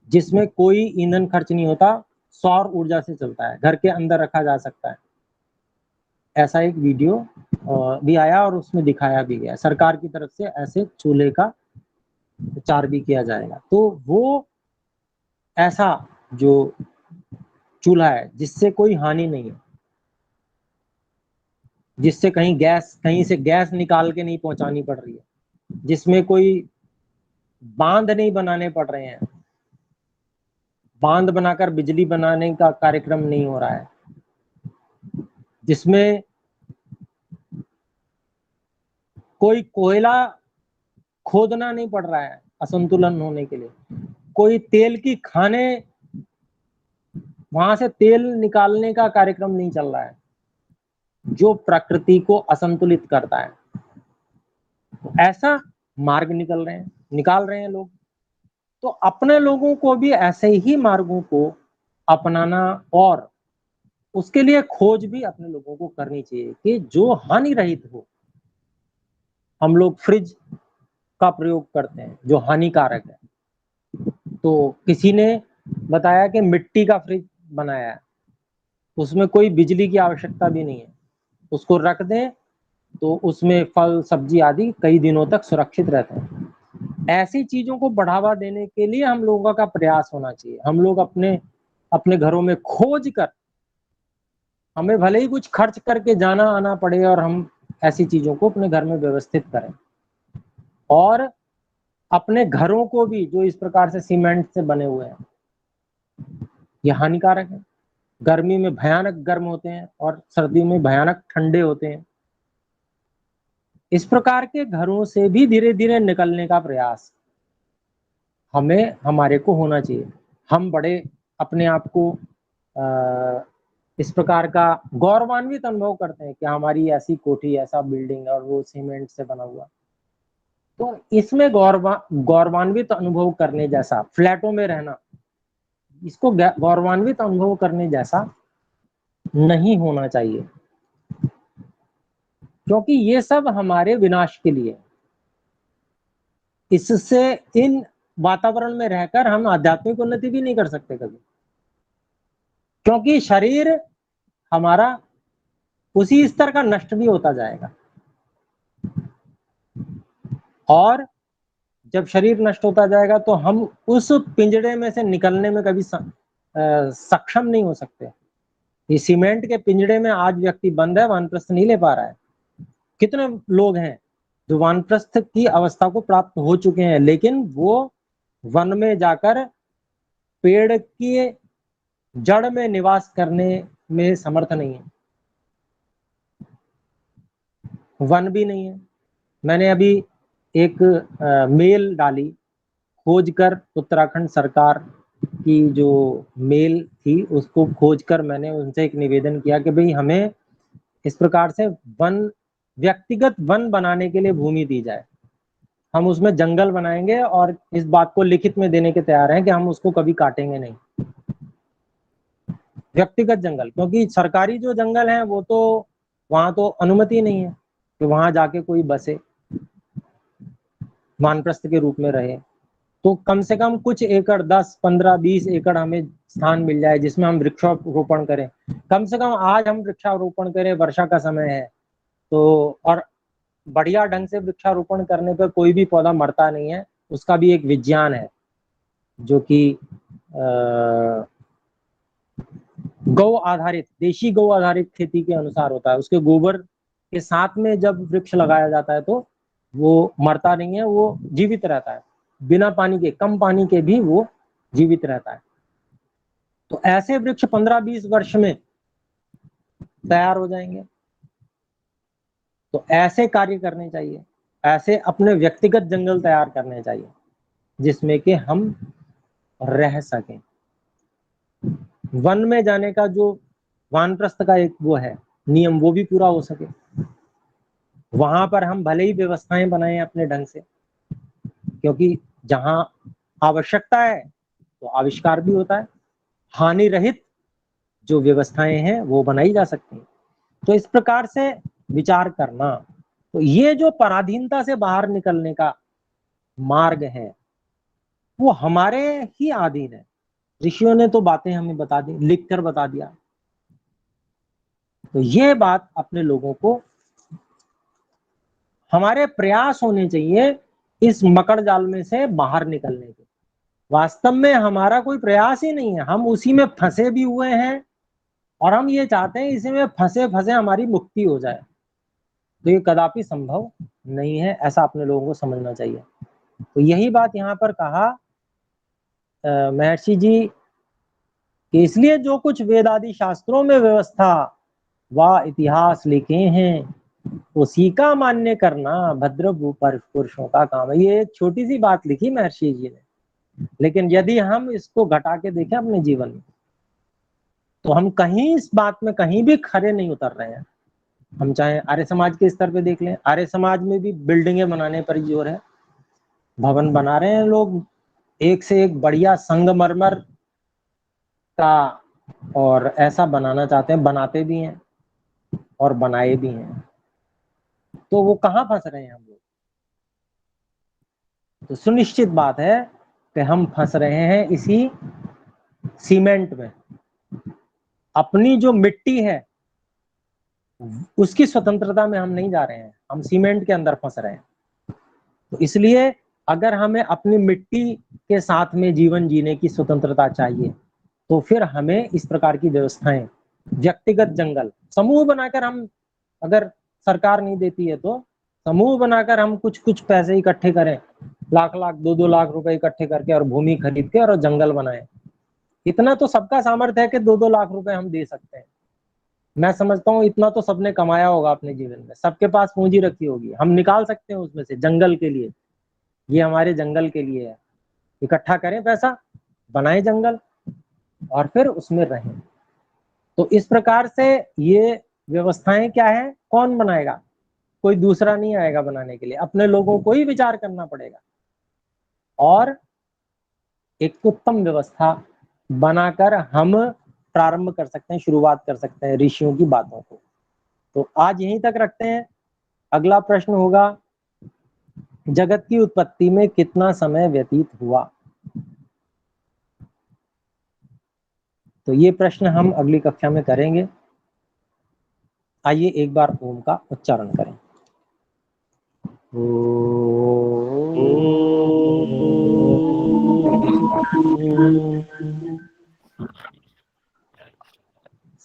जिसमें कोई ईंधन खर्च नहीं होता, सौर ऊर्जा से चलता है, घर के अंदर रखा जा सकता है। ऐसा एक वीडियो भी आया और उसमें दिखाया भी गया। सरकार की तरफ से ऐसे चूल्हे का प्रचार भी किया जाएगा। तो वो ऐसा जो चूल्हा है जिससे कोई हानि नहीं है, जिससे कहीं से गैस निकाल के नहीं पहुंचानी पड़ रही है, जिसमें कोई बांध नहीं बनाने पड़ रहे हैं, बांध बनाकर बिजली बनाने का कार्यक्रम नहीं हो रहा है, जिसमें कोई कोयला खोदना नहीं पड़ रहा है असंतुलन होने के लिए, कोई तेल की खाने वहां से तेल निकालने का कार्यक्रम नहीं चल रहा है जो प्रकृति को असंतुलित करता है। ऐसा मार्ग निकाल रहे हैं लोग। तो अपने लोगों को भी ऐसे ही मार्गों को अपनाना और उसके लिए खोज भी अपने लोगों को करनी चाहिए कि जो हानि रहित हो, हम लोग फ्रिज का प्रयोग करते हैं जो हानिकारक है। तो किसी ने बताया कि मिट्टी का फ्रिज बनाया है, उसमें कोई बिजली की आवश्यकता भी नहीं है, उसको रख दें तो उसमें फल सब्जी आदि कई दिनों तक सुरक्षित रहते हैं। ऐसी चीजों को बढ़ावा देने के लिए हम लोगों का प्रयास होना चाहिए। हम लोग अपने अपने घरों में खोज कर, हमें भले ही कुछ खर्च करके जाना आना पड़े और हम ऐसी चीजों को अपने घर में व्यवस्थित करें। और अपने घरों को भी जो इस प्रकार से सीमेंट से बने हुए हैं, ये हानिकारक है। गर्मी में भयानक गर्म होते हैं और सर्दियों में भयानक ठंडे होते हैं। इस प्रकार के घरों से भी धीरे धीरे निकलने का प्रयास हमें हमारे को होना चाहिए। हम बड़े अपने आप को इस प्रकार का गौरवान्वित अनुभव करते हैं कि हमारी ऐसी कोठी, ऐसा बिल्डिंग और वो सीमेंट से बना हुआ। तो इसमें गौरवान्वित अनुभव करने जैसा, फ्लैटों में रहना, इसको गौरवान्वित अनुभव करने जैसा नहीं होना चाहिए, क्योंकि ये सब हमारे विनाश के लिए। इससे इन वातावरण में रहकर हम आध्यात्मिक उन्नति भी नहीं कर सकते कभी, क्योंकि शरीर हमारा उसी स्तर का नष्ट भी होता जाएगा। और जब शरीर नष्ट होता जाएगा तो हम उस पिंजड़े में से निकलने में कभी सक्षम नहीं हो सकते। ये सीमेंट के पिंजड़े में आज व्यक्ति बंद है, वानप्रस्थ नहीं ले पा रहा है। कितने लोग हैं जो वानप्रस्थ की अवस्था को प्राप्त हो चुके हैं, लेकिन वो वन में जाकर पेड़ की जड़ में निवास करने में समर्थ नहीं है। वन भी नहीं है। मैंने अभी एक मेल डाली, खोजकर उत्तराखंड सरकार की जो मेल थी उसको खोजकर मैंने उनसे एक निवेदन किया कि भाई हमें इस प्रकार से वन, व्यक्तिगत वन बनाने के लिए भूमि दी जाए। हम उसमें जंगल बनाएंगे और इस बात को लिखित में देने के तैयार हैं कि हम उसको कभी काटेंगे नहीं। व्यक्तिगत जंगल, क्योंकि सरकारी जो जंगल है वो तो वहां तो अनुमति नहीं है कि वहां जाके कोई बसे, वानप्रस्थ के रूप में रहे। तो कम से कम कुछ एकड़, 10, 15, 20 एकड़ हमें स्थान मिल जाए जिसमें हम वृक्षारोपण करें। कम से कम आज हम वृक्षारोपण करें, वर्षा का समय है तो, और बढ़िया ढंग से वृक्षारोपण करने पर कोई भी पौधा मरता नहीं है। उसका भी एक विज्ञान है जो कि गौ आधारित, देशी गौ आधारित खेती के अनुसार होता है। उसके गोबर के साथ में जब वृक्ष लगाया जाता है तो वो मरता नहीं है, वो जीवित रहता है। बिना पानी के, कम पानी के भी वो जीवित रहता है। तो ऐसे वृक्ष 15-20 वर्ष में तैयार हो जाएंगे। तो ऐसे कार्य करने चाहिए, ऐसे अपने व्यक्तिगत जंगल तैयार करने चाहिए जिसमें कि हम रह सकें। वन में जाने का जो वानप्रस्थ का एक वो है नियम, वो भी पूरा हो सके। वहां पर हम भले ही व्यवस्थाएं बनाएं अपने ढंग से, क्योंकि जहां आवश्यकता है तो आविष्कार भी होता है। हानि रहित जो व्यवस्थाएं हैं वो बनाई जा सकती हैं। तो इस प्रकार से विचार करना, तो ये जो पराधीनता से बाहर निकलने का मार्ग है वो हमारे ही अधीन है। ऋषियों ने तो बातें हमें बता दी, लिख कर बता दिया। तो ये बात अपने लोगों को, हमारे प्रयास होने चाहिए इस मकड़ जाल में से बाहर निकलने के। वास्तव में हमारा कोई प्रयास ही नहीं है, हम उसी में फंसे भी हुए हैं और हम ये चाहते हैं इसी में फंसे फंसे हमारी मुक्ति हो जाए। तो ये कदापि संभव नहीं है, ऐसा अपने लोगों को समझना चाहिए। तो यही बात यहाँ पर कहा महर्षि जी कि इसलिए जो कुछ वेद आदि शास्त्रों में व्यवस्था व इतिहास लिखे हैं उसी का मान्य करना भद्र पुरुषों का काम है। ये एक छोटी सी बात लिखी महर्षि जी ने, लेकिन यदि हम इसको घटा के देखें अपने जीवन में तो हम कहीं इस बात में कहीं भी खरे नहीं उतर रहे हैं। हम चाहे आर्य समाज के स्तर पे देख लें, आर्य समाज में भी बिल्डिंगें बनाने पर जोर है, भवन बना रहे हैं लोग, एक से एक बढ़िया संगमरमर का, और ऐसा बनाना चाहते हैं, बनाते भी हैं और बनाए भी हैं। तो वो कहाँ फंस रहे हैं हम लोग? तो सुनिश्चित बात है कि हम फंस रहे हैं इसी सीमेंट में। अपनी जो मिट्टी है उसकी स्वतंत्रता में हम नहीं जा रहे हैं, हम सीमेंट के अंदर फंस रहे हैं। तो इसलिए अगर हमें अपनी मिट्टी के साथ में जीवन जीने की स्वतंत्रता चाहिए तो फिर हमें इस प्रकार की व्यवस्थाएं, व्यक्तिगत जंगल, समूह बनाकर, हम अगर सरकार नहीं देती है तो समूह बनाकर हम कुछ कुछ पैसे इकट्ठे करें, लाख लाख 2-2 लाख रुपए इकट्ठे करके और भूमि खरीद के और जंगल बनाएं। इतना तो सबका सामर्थ्य है कि 2-2 लाख रुपए हम दे सकते हैं। मैं समझता हूँ इतना तो सबने कमाया होगा अपने जीवन में, सबके पास पूंजी रखी होगी, हम निकाल सकते हैं उसमें से जंगल के लिए। ये हमारे जंगल के लिए है, इकट्ठा करें पैसा, बनाएं जंगल और फिर उसमें रहें। तो इस प्रकार से ये व्यवस्थाएं क्या है, कौन बनाएगा? कोई दूसरा नहीं आएगा बनाने के लिए, अपने लोगों को ही विचार करना पड़ेगा और एक उत्तम व्यवस्था बनाकर हम प्रारंभ कर सकते हैं, शुरुआत कर सकते हैं ऋषियों की बातों को। तो आज यहीं तक रखते हैं। अगला प्रश्न होगा, जगत की उत्पत्ति में कितना समय व्यतीत हुआ? तो ये प्रश्न हम अगली कक्षा में करेंगे। आइए एक बार ओम का उच्चारण करें।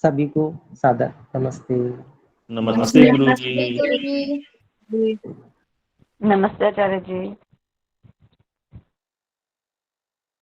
सभी को सादर नमस्ते। नमस्ते गुरुजी। नमस्ते आचार्य जी।